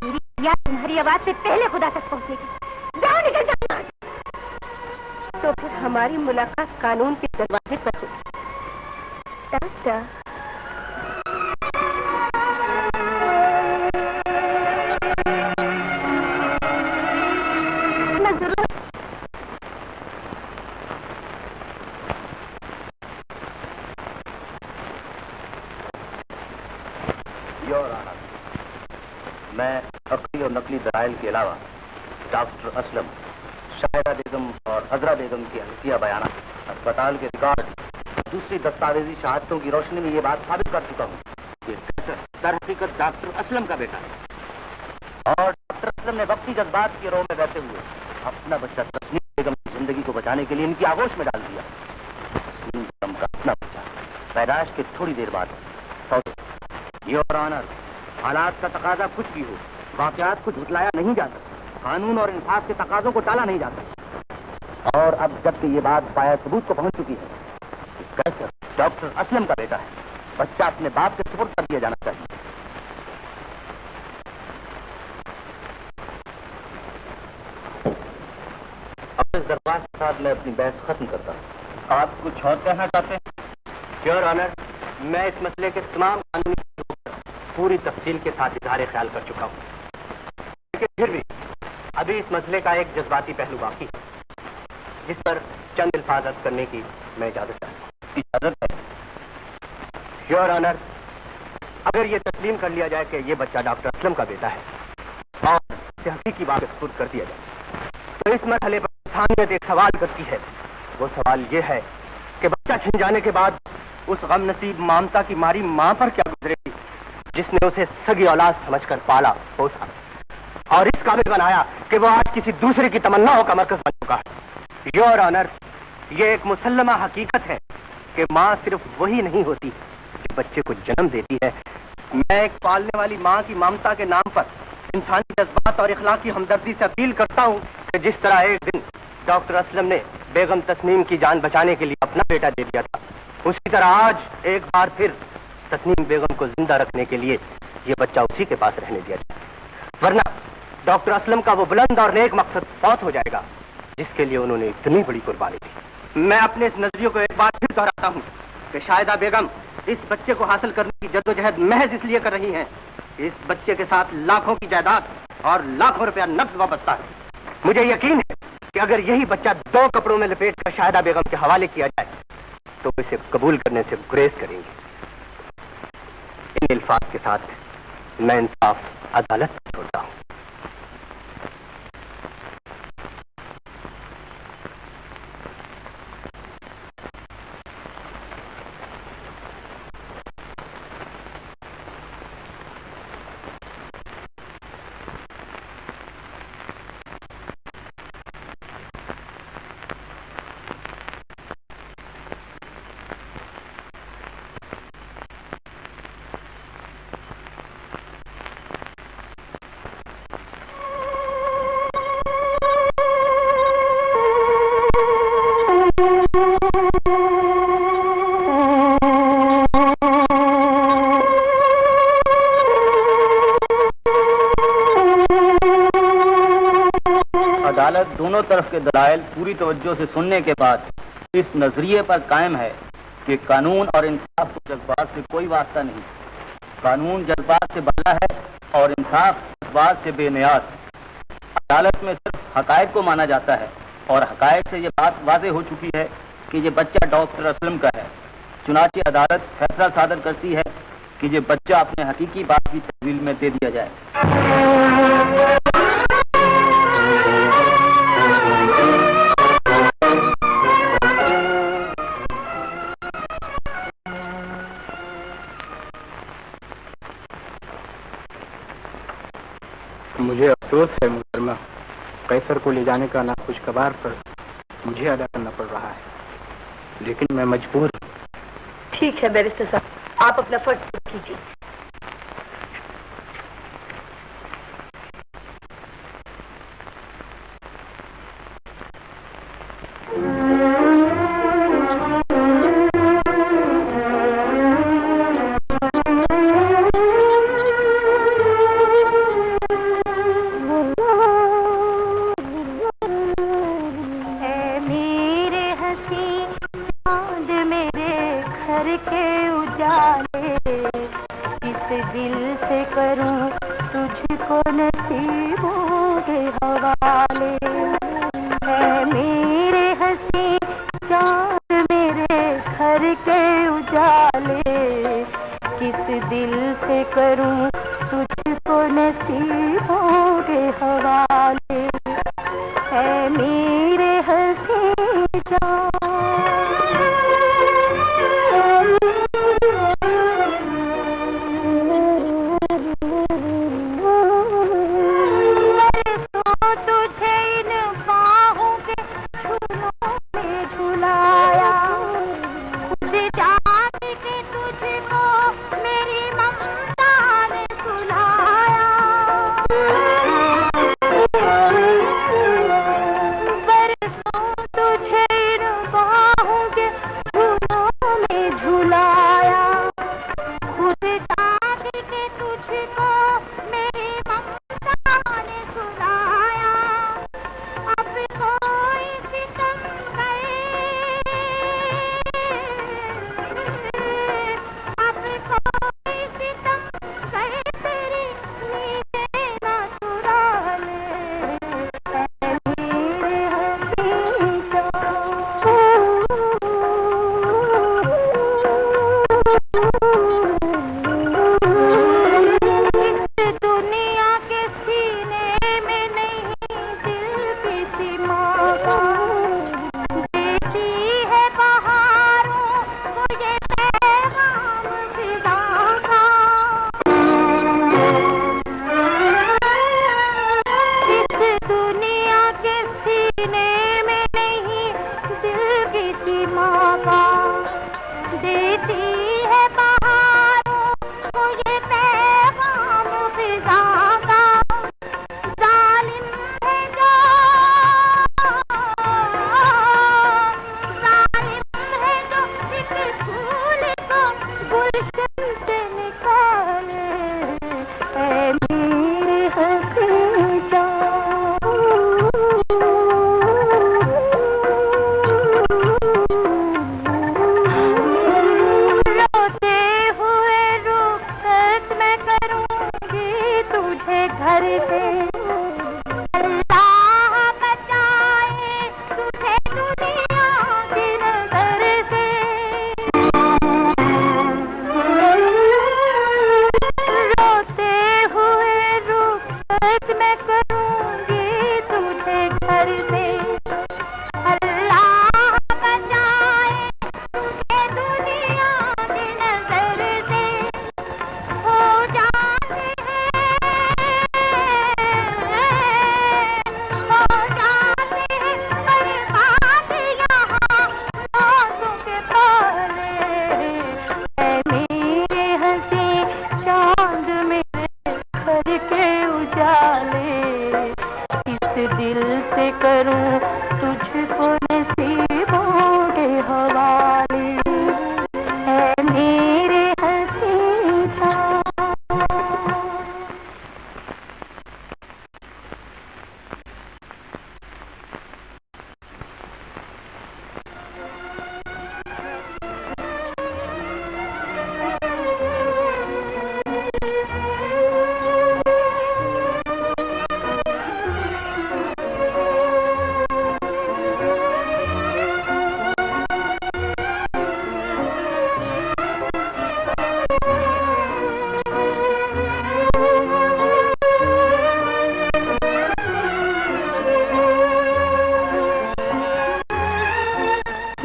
[SPEAKER 4] मेरी याद तुम्हारी आवाज से पहले खुदा तक पहुंचेगी। जाओ, निकल जाओ। तो फिर हमारी मुलाकात कानून के दरवाजे पर होगी। टाटा।
[SPEAKER 5] मैं अकली और नकली दलाइल के अलावा डॉक्टर असलम, शाहिदा बेगम और हजरा बेगम की हल्फिया बयान, अस्पताल के रिकॉर्ड, दूसरी दस्तावेजी शहादतों की रोशनी में ये बात साबित कर चुका हूँ कि दर हकीकत डॉक्टर असलम का बेटा है। और डॉक्टर असलम ने वक्ती जज्बात के रोह में बहते हुए अपना बच्चा तस्नीम बेगम की जिंदगी को बचाने के लिए इनकी आगोश में डाल दिया। तस्नीम बेगम का अपना बच्चा पैदाइश के थोड़ी देर बाद। योर ऑनर, हालात का तकाजा कुछ भी हो, वाकयात को झुटलाया नहीं जा सकता। कानून और इंसाफ के तकाजों को टाला नहीं जा सकता। और अब जबकि ये बात पाया सबूत को पहुंच चुकी है कि कैसर डॉक्टर असलम का बेटा है, बच्चा अपने बाप के सुपुर्द कर दिया जाना चाहिए। अब इस दरख्वास्त के साथ मैं अपनी बहस खत्म करता हूँ।
[SPEAKER 1] आप कुछ और कहना चाहते हैं?
[SPEAKER 5] योर ऑनर, मैं इस मसले के तमाम कानूनी पहलुओं पर पूरी तफसील के साथ इजहार ख्याल कर चुका हूँ, लेकिन फिर भी अभी इस मसले का एक जज्बाती पहलू बाकी है, जिस पर चंद अल्फाज अर्ज करने की मैं इजाजत चाहता हूँ।
[SPEAKER 1] इजाजत है।
[SPEAKER 5] योर ऑनर, अगर ये तस्लीम कर लिया जाए कि ये बच्चा डॉक्टर असलम का बेटा है और इसे हकीकी बात स्पुर्द कर दिया जाए, तो इस मसले पर इंसानियत एक सवाल करती है। वो सवाल ये है कि बच्चा छिन जाने के बाद उस गम नसीब ममता की मारी मां पर क्या गुजरेगी, जिसने उसे सगी औलाद समझकर पाला पोसा और इस काबिल बनाया कि वो आज किसी दूसरे की तमन्नाओं का मरकज बन चुका है। योर ऑनर, ये एक मुसल्लमा हकीकत है कि माँ सिर्फ वही नहीं होती जो बच्चे को जन्म देती है। मैं एक पालने वाली माँ की ममता के नाम पर इंसानी जज्बात और इखलाकी हमदर्दी से अपील करता हूँ कि जिस तरह एक दिन डॉक्टर असलम ने बेगम तस्नीम की जान बचाने के लिए अपना बेटा दे दिया था, उसी तरह आज एक बार फिर तस्नीम बेगम को जिंदा रखने के लिए ये बच्चा उसी के पास रहने दिया जाए, वरना डॉक्टर असलम का वो बुलंद और नेक मकसद फौत हो जाएगा जिसके लिए उन्होंने इतनी बड़ी कुर्बानी दी। मैं अपने इस नजरिए को एक बार फिर दोहराता हूँ कि शाहिदा बेगम इस बच्चे को हासिल करने की जद्दोजहद महज इसलिए कर रही हैं। इस बच्चे के साथ लाखों की जायदाद और लाखों रुपया नफ्स वाबस्ता है। मुझे यकीन है कि अगर यही बच्चा 2 कपड़ों में लपेट कर शाहिदा बेगम के हवाले किया जाए तो इसे कबूल करने से गुरेज करेंगे। इन अल्फाज के साथ मैं इंसाफ अदालत को छोड़ता हूँ। अदालत दोनों तरफ के दलाइल पूरी तवज्जो से सुनने के बाद इस नजरिए पर कायम है कि कानून और इंसाफ को जज्बात से कोई वास्ता नहीं। कानून जज्बात से बड़ा है और इंसाफ जज्बात से बेनियाज। अदालत में सिर्फ हकायक को माना जाता है और हकायक से ये बात वाज़ेह हो चुकी है कि ये बच्चा डॉक्टर असलम का है। चुनांचे अदालत फैसला सादर करती है कि ये बच्चा अपने हकीकी बाप की तहवील में दे दिया जाए।
[SPEAKER 6] मुझे अफसोस है मुकरमा, कैसर को ले जाने का नाखुश कबार पर मुझे अदा करना पड़ रहा है, लेकिन मैं मजबूर हूँ।
[SPEAKER 3] ठीक है बैरिस्टर साहब, आप अपना फर्ज पूरा कीजिए।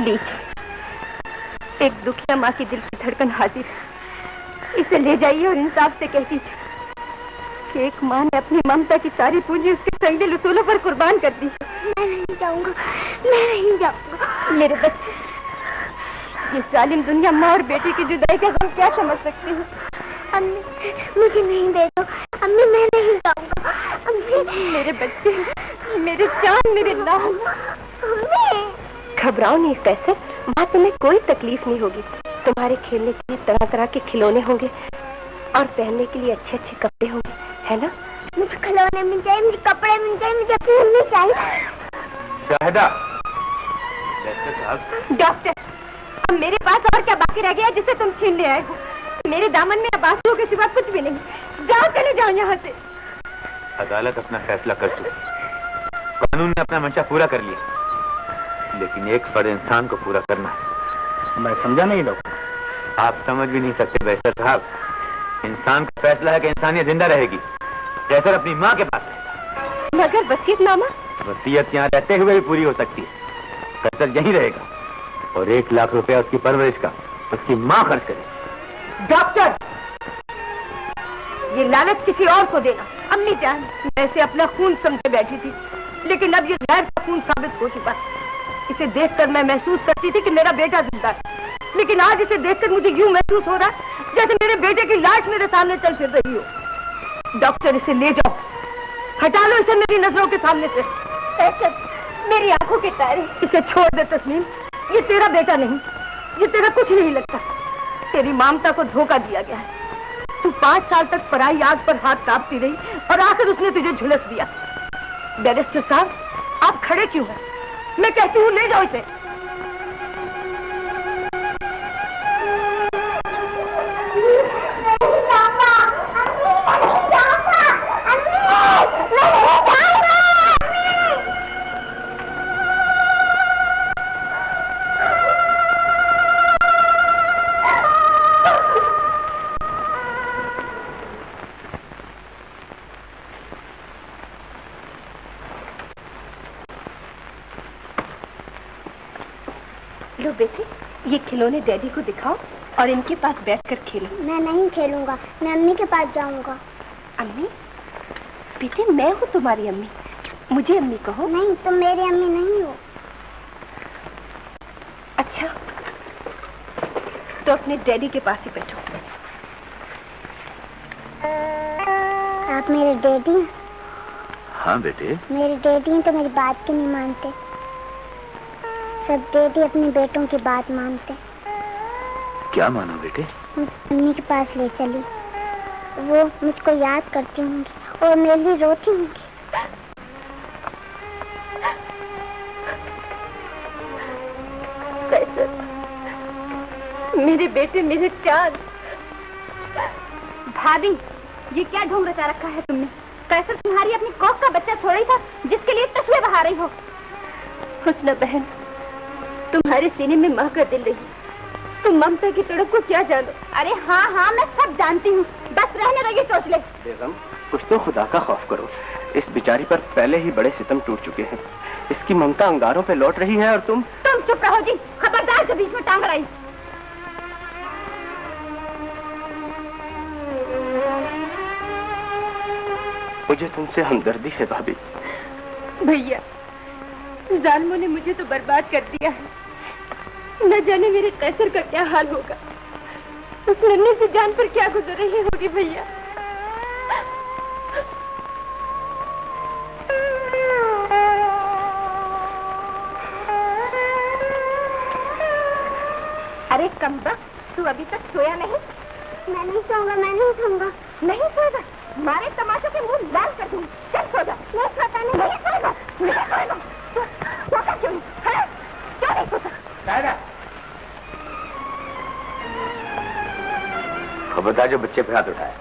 [SPEAKER 3] लीजिए, एक दुखिया माँ की दिल की धड़कन हाजिर है। इसे ले जाइए और इंसाफ से कह दीजिए कि एक माँ ने अपनी ममता की सारी पूंजी उसके संगीन उसूलों पर कुर्बान कर दी।
[SPEAKER 4] मैं नहीं जाऊंगा, मैं नहीं जाऊंगा।
[SPEAKER 3] मेरे बच्चे, ये जालिम दुनिया माँ और बेटी की जुदाई का गम क्या समझ सकती है?
[SPEAKER 4] अम्मी, मुझे नहीं दे दो। अम्मी, मैं नहीं जाऊंगा। अम्मी,
[SPEAKER 3] मेरे बच्चे, मेरे चांद, मेरे लाल।
[SPEAKER 4] अम्मी,
[SPEAKER 3] घबराओ नहीं कैसे, माँ तुम्हें कोई तकलीफ नहीं होगी। तुम्हारे खेलने के लिए तरह तरह के खिलौने होंगे और पहनने के लिए अच्छे अच्छे कपड़े होंगे, है ना?
[SPEAKER 4] मुझे खिलौने मिल जाए, मुझे कपड़े मिल जाए, मुझे फूल चाहिए।
[SPEAKER 1] शाहिदा, डॉक्टर साहब।
[SPEAKER 3] डॉक्टर, अब मेरे पास और क्या बाकी रह गया जिसे तुम छीन ले आए हो? मेरे दामन में अब आंसुओं के सिवा कुछ भी नहीं। जाओ, चले जाओ यहाँ से।
[SPEAKER 1] अदालत अपना फैसला कर चुकी, कानून ने अपना मंशा पूरा कर लिया, लेकिन एक फर्ज इंसान को पूरा करना है।
[SPEAKER 6] मैं समझा नहीं डॉक्टर।
[SPEAKER 1] आप समझ भी नहीं सकते बैरिस्टर साहब। इंसान का फैसला है कि इंसानियत जिंदा रहेगी, जैसे अपनी माँ के पास रहेगा।
[SPEAKER 3] मगर वसीयतनामा?
[SPEAKER 1] वसीयत यहाँ रहते हुए भी पूरी हो सकती है। खर्च यहीं रहेगा और 1 लाख रुपया उसकी परवरिश का उसकी माँ खर्च करे।
[SPEAKER 3] डॉक्टर, ये लालच किसी और को देना। अम्मी जान, मैं इसे अपना खून समझे बैठी थी, लेकिन अब ये गैर का खून साबित हो चुका है। इसे देखकर मैं महसूस करती थी कि मेरा बेटा जिंदा है, लेकिन आज इसे देखकर मुझे यूं महसूस हो रहा है जैसे मेरे बेटे की लाश मेरे सामने चल फिर रही हो। डॉक्टर, इसे ले जाओ, हटा लो इसे मेरी नजरों के सामने से। ऐसे मेरी आंखों के तारे। इसे छोड़ दे तस्मीन, ये तेरा बेटा नहीं, ये तेरा कुछ नहीं लगता। तेरी ममता को धोखा दिया गया है। तू 5 साल तक पराई आग पर हाथ तापती रही और आखिर उसने तुझे झुलस दिया। बैरिस्टर साहब, आप खड़े क्यों हैं? मैं कहती हूँ ले जाओ इसे। लो बेटे, ये खिलौने डैडी को दिखाओ और इनके पास बैठकर खेलो।
[SPEAKER 4] मैं नहीं खेलूंगा, मैं अम्मी के पास जाऊंगा।
[SPEAKER 3] अम्मी? बेटे, मैं हूँ तुम्हारी अम्मी, मुझे अम्मी कहो।
[SPEAKER 4] नहीं, तुम मेरी अम्मी नहीं हो।
[SPEAKER 3] अच्छा, तो अपने डैडी के पास ही बैठो।
[SPEAKER 4] आप मेरे डैडी हैं?
[SPEAKER 1] हाँ बेटे।
[SPEAKER 4] मेरे डैडी तो मेरी बात क्यों नहीं मानते? सब डैडी अपने बेटों की बात मानते।
[SPEAKER 1] क्या मानो बेटे?
[SPEAKER 4] अम्मी के पास ले चली, वो मुझको याद करती होंगी और मेरे लिए रोती होंगी।
[SPEAKER 3] मेरे बेटे, मेरे चांद। भाभी, ये क्या ढोंग रचा रखा है तुमने? कैसर तुम्हारी अपनी कौक का बच्चा छोड़ रही था जिसके लिए तस्वीर बहा रही हो। हुस्ना बहन, तुम्हारे सीने में मह कर दिल रही, तुम ममता की तड़प को क्या जानो? अरे हाँ हाँ, मैं सब जानती हूँ, बस रहने दो, ये सोच ले।
[SPEAKER 6] बेगम, कुछ तो खुदा का खौफ करो। इस बिचारी पर पहले ही बड़े सितम टूट चुके हैं। इसकी ममता अंगारों पे लौट रही है और तुम
[SPEAKER 3] चुप रहो जी, खबरदार से बीच में टांग आई।
[SPEAKER 6] मुझे तुमसे हमदर्दी है भाभी।
[SPEAKER 3] भैया, जालिमों ने मुझे तो बर्बाद कर दिया है, न जाने मेरे कैसर का क्या हाल होगा। उस नन्हे से जान पर क्या गुजर रही होगी भैया। अरे कमबा, तू अभी तक सोया नहीं?
[SPEAKER 4] मैं नहीं सोऊंगा, मैं नहीं सोऊंगा।
[SPEAKER 3] नहीं सोएगा? मारे तमाशों के मुंह लाल कर दूंगी। चल सो जा।
[SPEAKER 4] नहीं सोता, नहीं
[SPEAKER 3] सोएगा, नहीं सोएगा। सोता क्यों नहीं? क्यों नहीं सोता?
[SPEAKER 1] खबरदार जो बच्चे पे हाथ उठाए।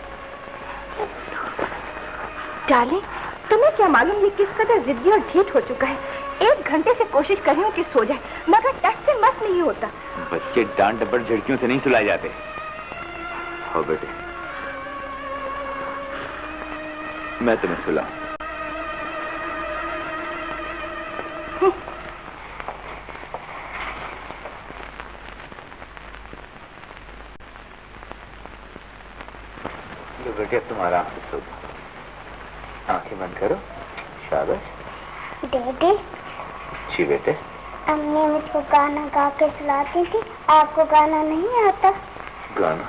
[SPEAKER 3] डार्लिंग, तुम्हें क्या मालूम ये किस कदर जिद्दी और ढीठ हो चुका है। 1 घंटे से कोशिश कर रही हूँ कि सो जाए, मगर टच से मस नहीं होता।
[SPEAKER 1] बच्चे डांट डपट झड़कियों से नहीं सुलाए जाते। हो बेटे, मैं तुम्हें सुलाऊं। बेटे अब तुम आराम से सो, आंखें बंद करो। शाबाश।
[SPEAKER 4] डैडी
[SPEAKER 1] जी बेटे।
[SPEAKER 4] अम्मी मुझको गाना गा के सुलाती थी, आपको गाना नहीं आता?
[SPEAKER 1] गाना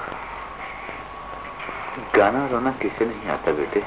[SPEAKER 1] गाना रोना किसे नहीं आता बेटे।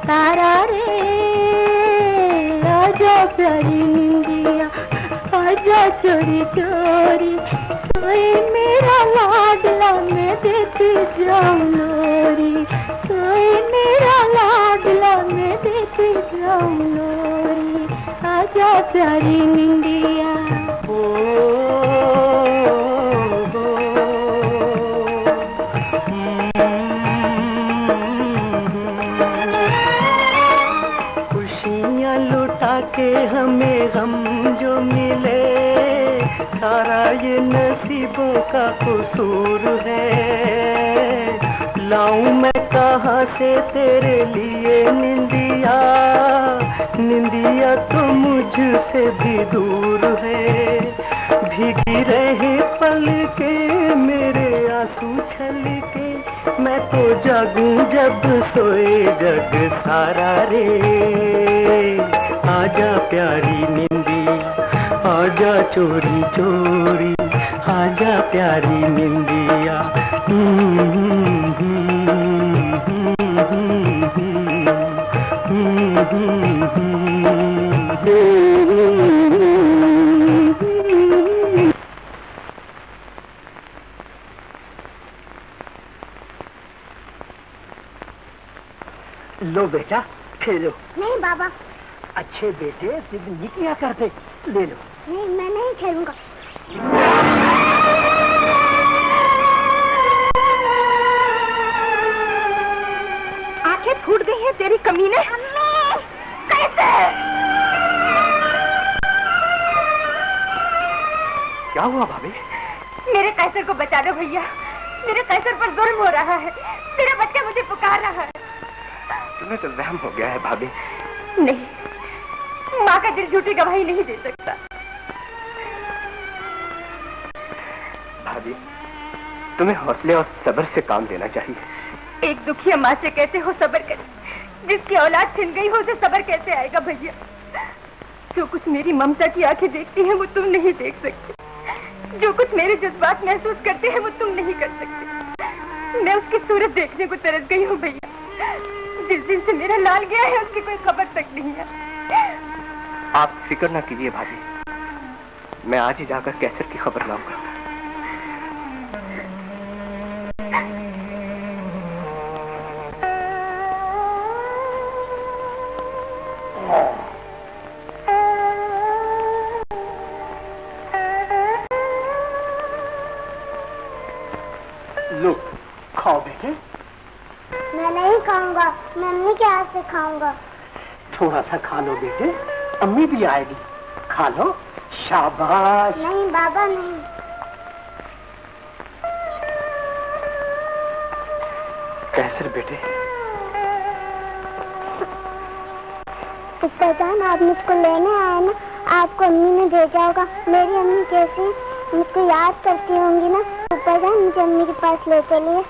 [SPEAKER 3] तारा रे आजा प्यारी निंदिया, आजा चोरी चोरी, सोए मेरा लाडला मैं देती जाऊं लोरी, सोए मेरा लाडला मैं देती जाऊं लोरी, आजा प्यारी निंदिया।
[SPEAKER 2] के हमें गम जो मिले, सारा ये नसीबों का कसूर है। लाऊं मैं कहाँ से तेरे लिए निंदिया, निंदिया तो मुझसे भी दूर है। भीगी रहे पल के मेरे आंसू छलके, मैं तो जागूं जब सोए जग सारा रे। आजा प्यारी निंदिया, आजा चोरी चोरी, आजा प्यारी निंदिया। लो बेटा खेलो।
[SPEAKER 4] नहीं बाबा।
[SPEAKER 2] अच्छे बेटे जिद नहीं किया करते, ले लो।
[SPEAKER 4] नहीं मैं नहीं खेलूंगा।
[SPEAKER 3] आंखें फूट गई हैं तेरी कमीने। कैसे?
[SPEAKER 2] क्या हुआ भाभी?
[SPEAKER 3] मेरे कैसर को बचा दो भैया, मेरे कैसर पर जुल्म हो रहा है, मेरा बच्चा मुझे पुकार रहा है।
[SPEAKER 2] तुम्हें तो वहम हो गया है भाभी।
[SPEAKER 3] नहीं, माँ का दिल झूठी गवाही नहीं दे सकता।
[SPEAKER 2] भाभी तुम्हें हौसले और सब्र से काम लेना चाहिए।
[SPEAKER 3] एक दुखिया माँ से कैसे हो सब्र करे, जिसकी औलाद छिन गई हो उसे सब्र कैसे आएगा भैया। जो कुछ मेरी ममता की आंखें देखती हैं वो तुम नहीं देख सकते, जो कुछ मेरे जज्बात महसूस करते हैं वो तुम नहीं कर सकते। मैं उसकी सूरत देखने को तरस गई हूँ भैया। जिस दिन से मेरा लाल गया है उसकी कोई खबर तक नहीं है।
[SPEAKER 2] आप फिक्र न कीजिए भाभी, मैं आज ही जाकर कैसर की खबर लाऊंगा। लो खाओ बेटे।
[SPEAKER 4] मैं नहीं खाऊंगा, मैं अम्मी के हाथ से खाऊंगा।
[SPEAKER 2] थोड़ा सा खा लो बेटे, अम्मी भी आएगी, खा लो। शाबाश।
[SPEAKER 4] नहीं बाबा नहीं।
[SPEAKER 2] कैसर बेटे।
[SPEAKER 4] पुष्पा जान आप मुझको लेने आए ना, आपको अम्मी ने भेजा होगा। मेरी अम्मी कैसी मुझको याद करती होंगी ना। पुष्पा जान मुझे अम्मी के पास ले चलिए।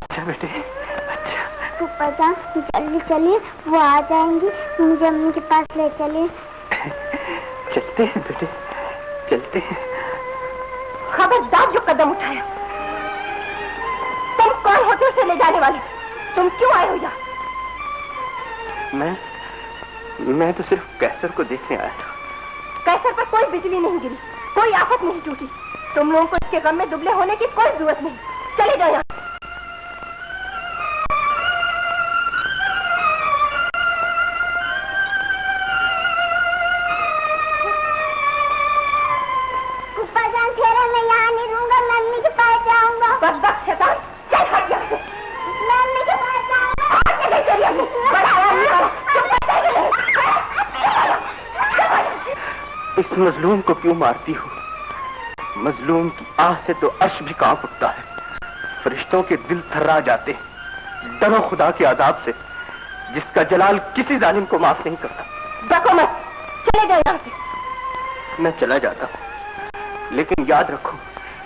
[SPEAKER 2] अच्छा बेटे अच्छा।
[SPEAKER 4] पुष्पा जान जल्दी चलिए, वो आ जाएंगी, मुझे अम्मी के पास ले चलिए।
[SPEAKER 2] चलते हैं बेटे चलते हैं।
[SPEAKER 3] खबरदार जो कदम उठाया कौन होते उसे ले जाने वाले? तुम क्यों आए हो यहाँ?
[SPEAKER 6] मैं तो सिर्फ कैसर को देखने आया था।
[SPEAKER 3] कैसर पर कोई बिजली नहीं गिरी, कोई आफत नहीं टूटी। तुम लोगों को इसके गम में दुबले होने की कोई जरूरत नहीं। चले जाओ यहाँ।
[SPEAKER 4] मैं यहाँ नहीं रहूंगा, मम्मी के पास जाऊंगा।
[SPEAKER 3] बस शैतान, चल हट यहाँ से।
[SPEAKER 4] मम्मी के पास जाऊंगा।
[SPEAKER 6] इस मजलूम को क्यों मारती हो? मजलूम की आह से तो अर्श भी कांप उठता है, फरिश्तों के दिल थर्रा जाते हैं। डरो खुदा के अजाब से, जिसका जलाल किसी जालिम को माफ नहीं करता।
[SPEAKER 3] देखो मत, चले जाओ यहाँ से।
[SPEAKER 6] मैं चला जाता हूँ, लेकिन याद रखो,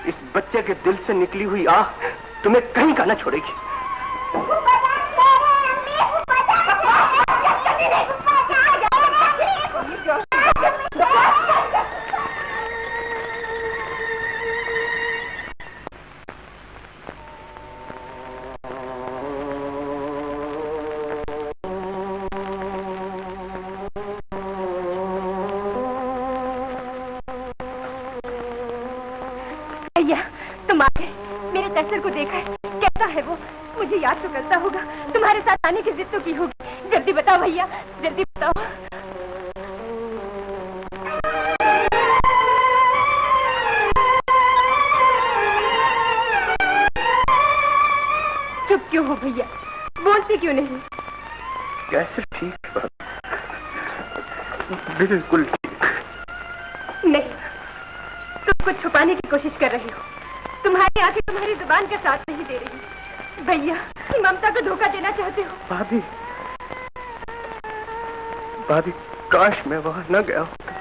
[SPEAKER 6] इस बच्चे के दिल से निकली हुई आह तुम्हें कहीं का न छोड़ेगी।
[SPEAKER 3] तुम आ गए, मेरे कैसर को देखा है, कैसा है वो? मुझे याद तो करता होगा, तुम्हारे साथ आने की जिद तो की होगी। जल्दी बताओ भैया, जल्दी बताओ। चुप क्यों हो भैया, बोलते क्यों नहीं?
[SPEAKER 6] कैसे ठीक, बिल्कुल ठीक
[SPEAKER 3] नहीं। तुम कुछ छुपाने की कोशिश कर रही हो। तुम्हारी आंखें तुम्हारी जुबान का साथ नहीं दे रही। भैया, ममता को धोखा देना चाहते हो?
[SPEAKER 6] भाभी, भाभी, काश मैं वहां न गया होता।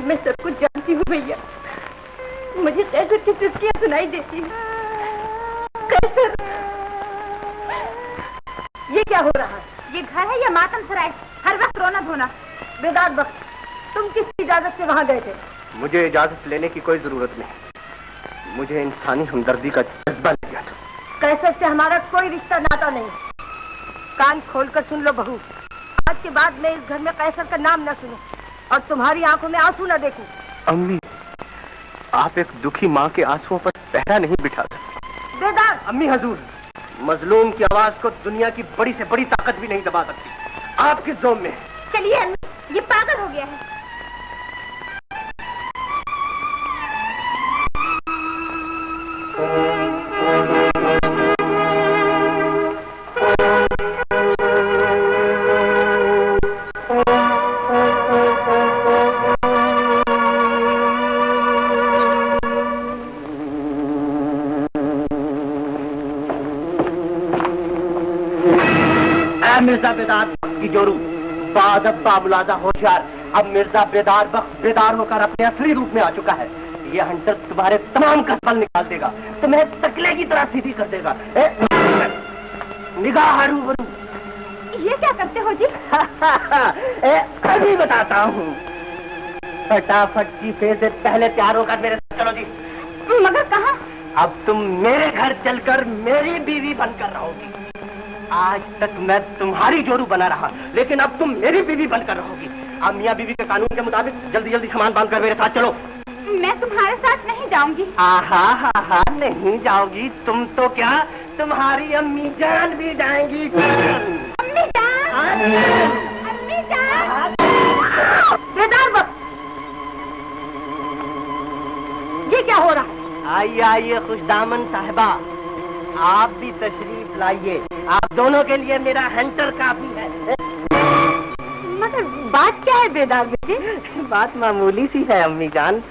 [SPEAKER 3] मैं सब कुछ जानती हूँ भैया। मुझे कैसर की चुटकियां सुनाई देती है। कैसर, ये क्या हो रहा है? ये घर है या मातम सराय? हर वक्त रोना धोना। बेदार वक्त, तुम किसकी इजाजत से वहां गए थे?
[SPEAKER 6] मुझे इजाजत लेने की कोई जरूरत नहीं, मुझे इंसानी हमदर्दी का जज्बा लग गया था।
[SPEAKER 3] कैसर से हमारा कोई रिश्ता नाता नहीं। कान खोलकर सुन लो बहू, आज के बाद मैं इस घर में कैसर का नाम न सुनूं और तुम्हारी आंखों में आंसू न देखूं।
[SPEAKER 6] अम्मी, आप एक दुखी माँ के आंसुओं पर पहरा नहीं बिठा सकती।
[SPEAKER 3] बेदार!
[SPEAKER 5] अम्मी हजूर, मजलूम की आवाज को दुनिया की बड़ी से बड़ी ताकत भी नहीं दबा सकती। आप किस जोम में?
[SPEAKER 3] चलिए अम्मी, ये पागल हो गया है।
[SPEAKER 5] मिर्जा बेदार की जोरू, बादब बामुलादा होशियार। अब मिर्जा बेदार बख्श बेदार होकर अपने असली रूप में आ चुका है। ये हंटर तुम्हारे तमाम कसबल निकाल देगा, तुम्हें तकले की तरह सीधी कर देगा। निगाह रूबरू।
[SPEAKER 3] ये क्या करते हो जी?
[SPEAKER 5] अभी बताता हूँ। फटाफट की से पहले तैयार होकर मेरे साथ चलो जी।
[SPEAKER 3] मगर कहाँ?
[SPEAKER 5] अब तुम मेरे घर चलकर मेरी बीवी बनकर रहोगी। आज तक मैं तुम्हारी जोरू बना रहा, लेकिन अब तुम मेरी बीवी बनकर रहोगी। अब मियाँ बीवी के कानून के मुताबिक जल्दी जल्दी सामान बांधकर मेरे साथ चलो।
[SPEAKER 3] मैं तुम्हारे साथ नहीं जाऊंगी।
[SPEAKER 5] आहा, नहीं जाओगी तुम तो क्या, तुम्हारी अम्मी जान भी जाएंगी।
[SPEAKER 3] अम्मी जान! अम्मी जान! बेदार वक्त, ये क्या हो रहा?
[SPEAKER 5] आइए खुशदामन साहिबा, आप भी तशरीफ लाइए। आप दोनों के लिए मेरा हंटर काफी है।
[SPEAKER 3] मगर बात क्या है बेदार बेटे?
[SPEAKER 5] बात मामूली सी है अम्मी जान।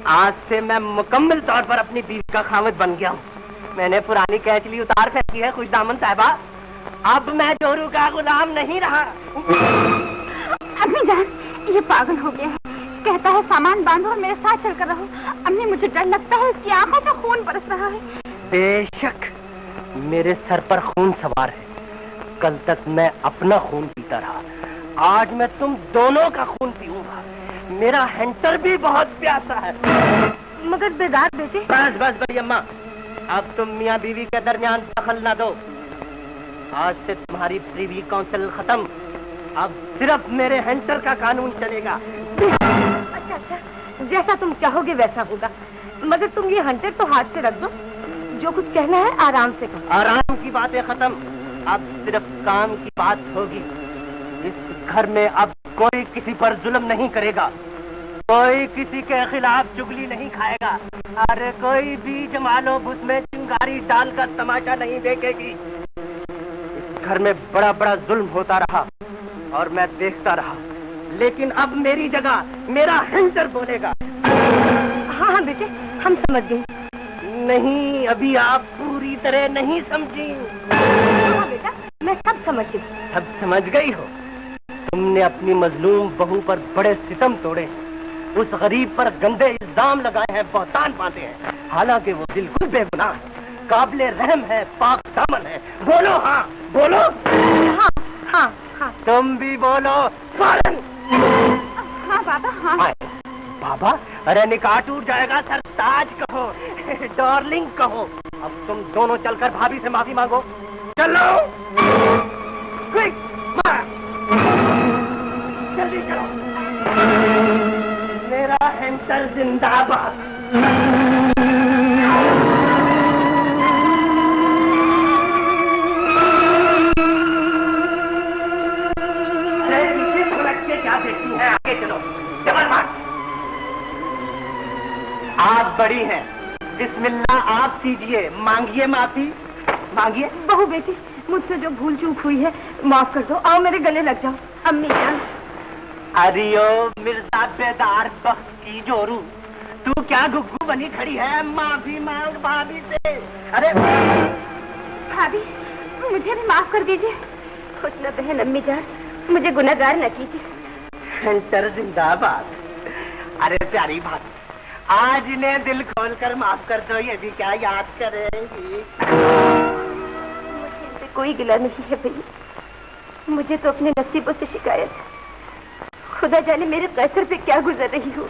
[SPEAKER 5] आज से मैं मुकम्मल तौर पर अपनी बीवी का खामद बन गया हूँ। मैंने पुरानी कैचली उतार फेंकी है खुशदामन साहिबा। अब मैं जोरू का गुलाम नहीं रहा।
[SPEAKER 3] अम्मी जान, ये पागल हो गया है। कहता है सामान बांधो और मेरे साथ चलकर रहो। अम्मी, मुझे डर लगता है, उसकी आंखों से खून बरस रहा है।
[SPEAKER 5] बेशक मेरे सर पर खून सवार है। कल तक मैं अपना खून पीता रहा, आज मैं तुम दोनों का खून पीऊंगा। मेरा हंटर भी बहुत प्यासा है।
[SPEAKER 3] मगर बेदार बेटे।
[SPEAKER 5] बस बड़ी अम्मा,
[SPEAKER 2] अब तुम मियाँ बीवी के दरमियान दखल ना दो। आज से तुम्हारी प्रीवी काउंसिल खत्म। अब सिर्फ मेरे हंटर का कानून चलेगा।
[SPEAKER 3] अच्छा अच्छा, जैसा तुम चाहोगे वैसा होगा, मगर तुम ये हंटर तो हाथ से रख दो। जो कुछ कहना है आराम से कहो।
[SPEAKER 2] आराम की बातें खत्म, अब सिर्फ काम की बात होगी। इस घर में अब कोई किसी पर जुल्म नहीं करेगा, कोई किसी के खिलाफ चुगली नहीं खाएगा, अरे कोई बीज मालो उसमें चिंगारी डालकर तमाशा नहीं देखेगी। इस घर में बड़ा बड़ा जुल्म होता रहा और मैं देखता रहा, लेकिन अब मेरी जगह मेरा हंटर बोलेगा।
[SPEAKER 3] हाँ हाँ बेटे, हम समझ गए।
[SPEAKER 2] नहीं, अभी आप पूरी तरह नहीं समझी।
[SPEAKER 3] हाँ बेटा, मैं सब समझ गई।
[SPEAKER 2] सब समझ गई हो? तुमने अपनी मजलूम बहू पर बड़े सितम तोड़े, उस गरीब पर गंदे इल्जाम लगाए हैं, बहतान बांधे हैं, हालांकि वो बिल्कुल बेगुनाह है, काबिले रहम है, पाक दामन है। बोलो हाँ, बोलो।
[SPEAKER 3] हाँ हाँ हाँ।
[SPEAKER 2] तुम भी बोलो फौरन।
[SPEAKER 3] हाँ बाबा हाँ।
[SPEAKER 2] बाबा, अरे निकाह टूट जाएगा, सरताज कहो, डार्लिंग कहो। अब तुम दोनों चलकर भाभी से माफी मांगो। चलो क्विक, जल्दी चलो। मेरा हंटर जिंदाबाद। क्या देखती है, आगे चलो, जबर मार। आप बड़ी हैं, बिस्मिल्लाह आप कीजिए, मांगिए माफी, मांगिए।
[SPEAKER 3] बहू बेटी, मुझसे जो भूल चूक हुई है माफ कर दो। आओ मेरे गले लग जाओ। अम्मी जान।
[SPEAKER 2] अरियो मिर्जा बेदार बख्त की जोरू, तू क्या गुग्गू बनी खड़ी है? माफी मांग भाभी से। अरे
[SPEAKER 3] भाभी, मुझे भी माफ कर दीजिए। खुश न बहन अम्मी जान, मुझे गुनहगार न कीजिए।
[SPEAKER 2] हंटर जिंदाबाद। अरे प्यारी बात, आज इन्हें दिल खोलकर माफ कर दो, ये भी क्या याद करेंगी।
[SPEAKER 3] मुझे इनसे कोई गिला नहीं है भैया, मुझे तो अपने नसीबों से शिकायत है। खुदा जाने मेरे कैसर पे क्या गुजर रही हो।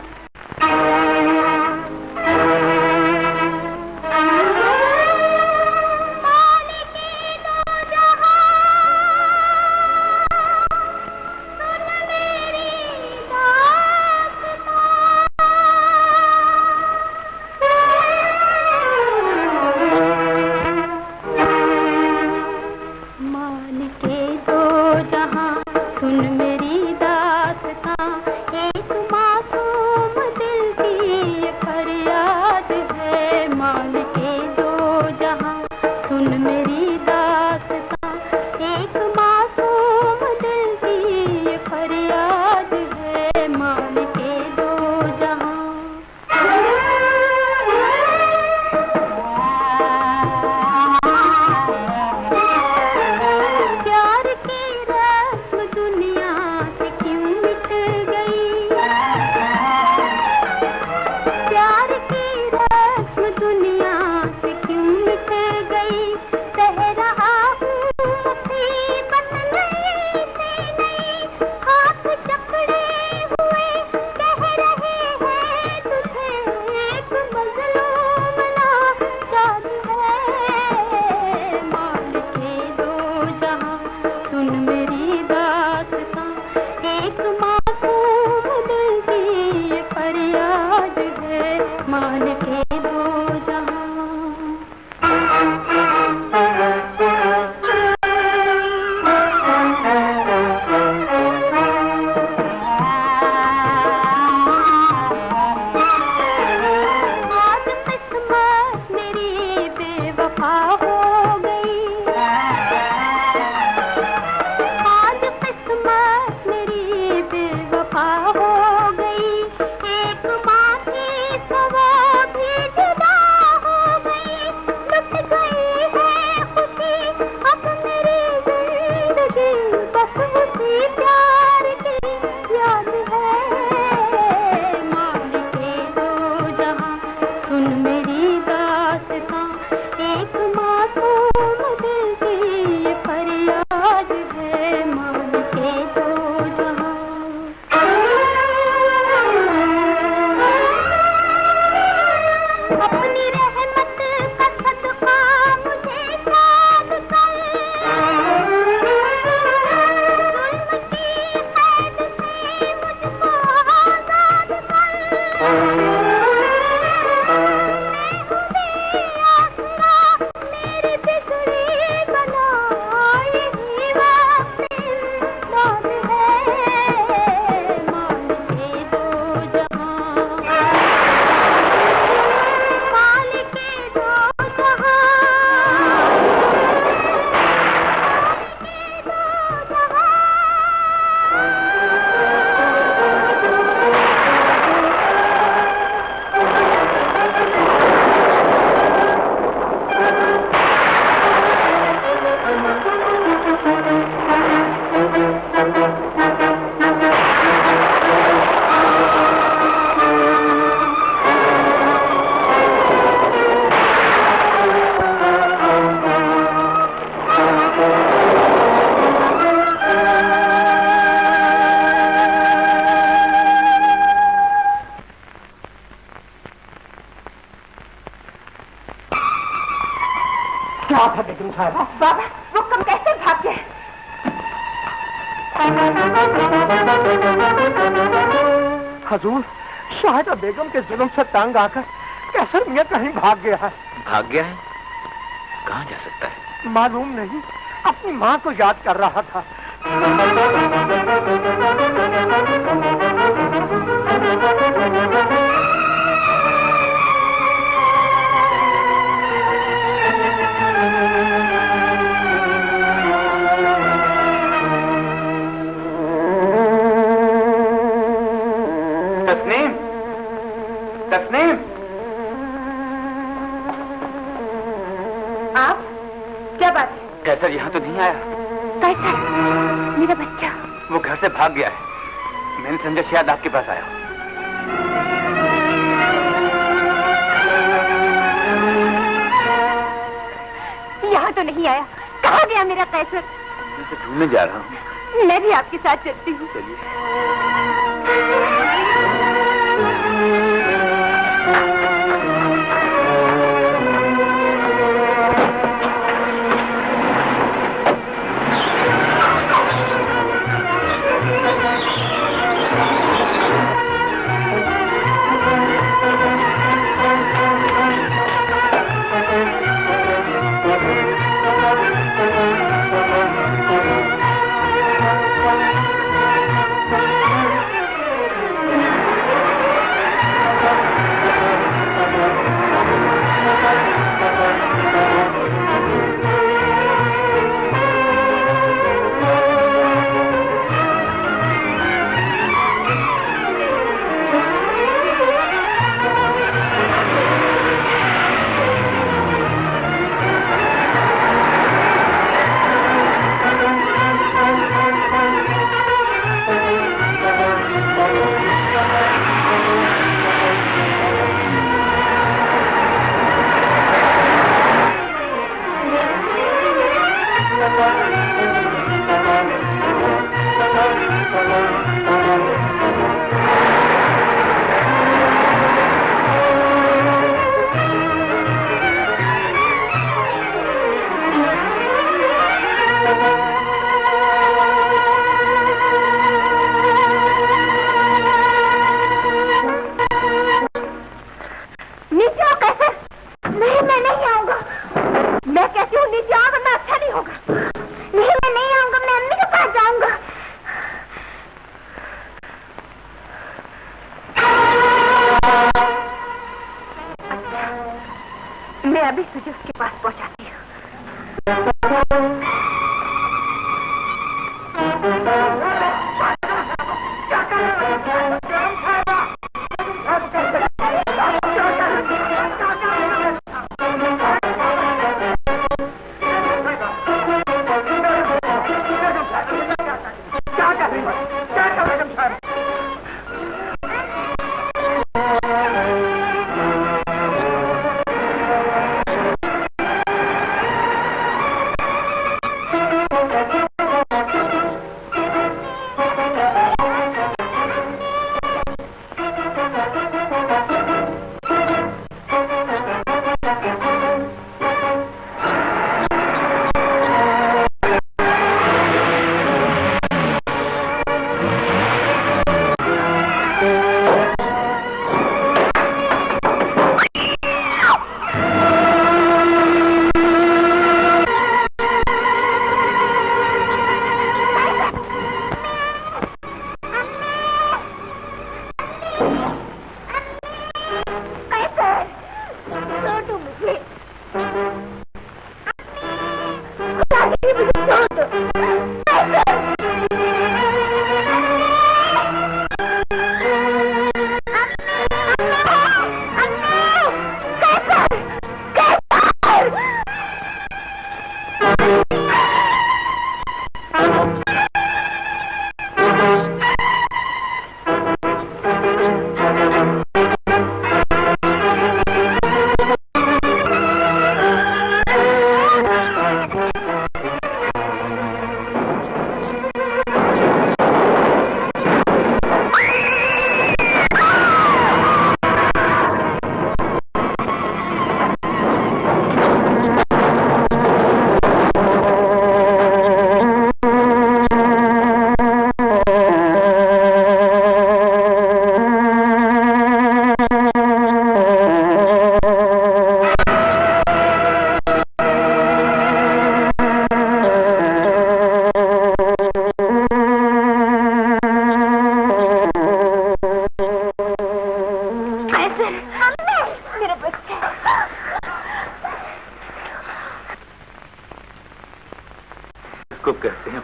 [SPEAKER 2] साहब।
[SPEAKER 3] बाबा वो कम कैसे भाग गए?
[SPEAKER 2] हजूर, शाहिदा बेगम के जुल्म से तंग आकर कैसर मियां कहीं भाग गया है।
[SPEAKER 1] भाग गया है? कहाँ जा सकता है?
[SPEAKER 2] मालूम नहीं, अपनी माँ को याद कर रहा था।
[SPEAKER 1] तस्नीम, तस्नीम,
[SPEAKER 3] आप? क्या बात है?
[SPEAKER 1] कैसर यहाँ तो नहीं आया।
[SPEAKER 3] कैसर? मेरा बच्चा?
[SPEAKER 1] वो घर से भाग गया है। मैंने समझा शायद आपके पास आया हो।
[SPEAKER 3] यहाँ तो नहीं आया। कहाँ गया मेरा कैसर?
[SPEAKER 1] मैं उसे ढूंढने जा रहा हूँ।
[SPEAKER 3] मैं भी आपके साथ चलती हूँ।
[SPEAKER 1] चलिए।
[SPEAKER 3] मैं अभी तुझे उसके पास पहुंचाती हूँ।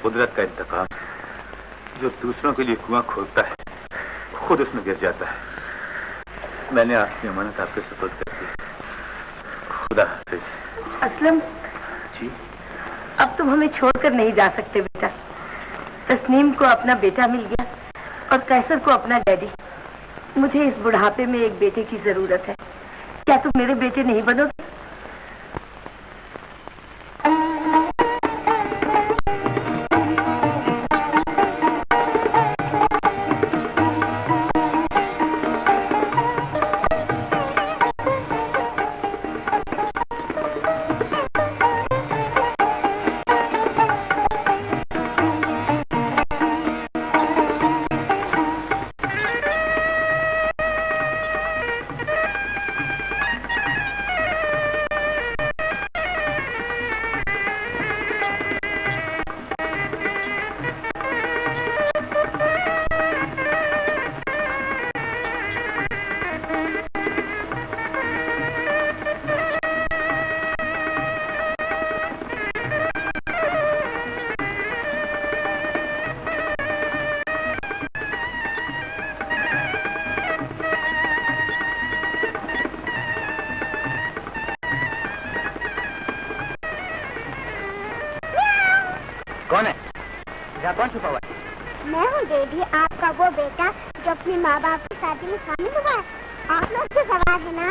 [SPEAKER 1] कुदरत का इंतकाम। जो दूसरों के लिए कुआं खोदता है खुद उसमें गिर जाता है। मैंने आपकी अमानत आपके सुपुर्द कर दी। खुदा हाफिज।
[SPEAKER 2] असलम
[SPEAKER 1] जी,
[SPEAKER 2] अब तुम हमें छोड़कर नहीं जा सकते बेटा। तस्नीम को अपना बेटा मिल गया और कैसर को अपना डैडी। मुझे इस बुढ़ापे में एक बेटे की जरूरत है। क्या तुम मेरे बेटे नहीं बनोगे?
[SPEAKER 5] कौन है? यहाँ कौन छुपा हुआ है?
[SPEAKER 4] मैं हूँ डैडी, आपका वो बेटा जो अपने माँ बाप की शादी में शामिल हुआ है। आप लोग तो गवाह है ना?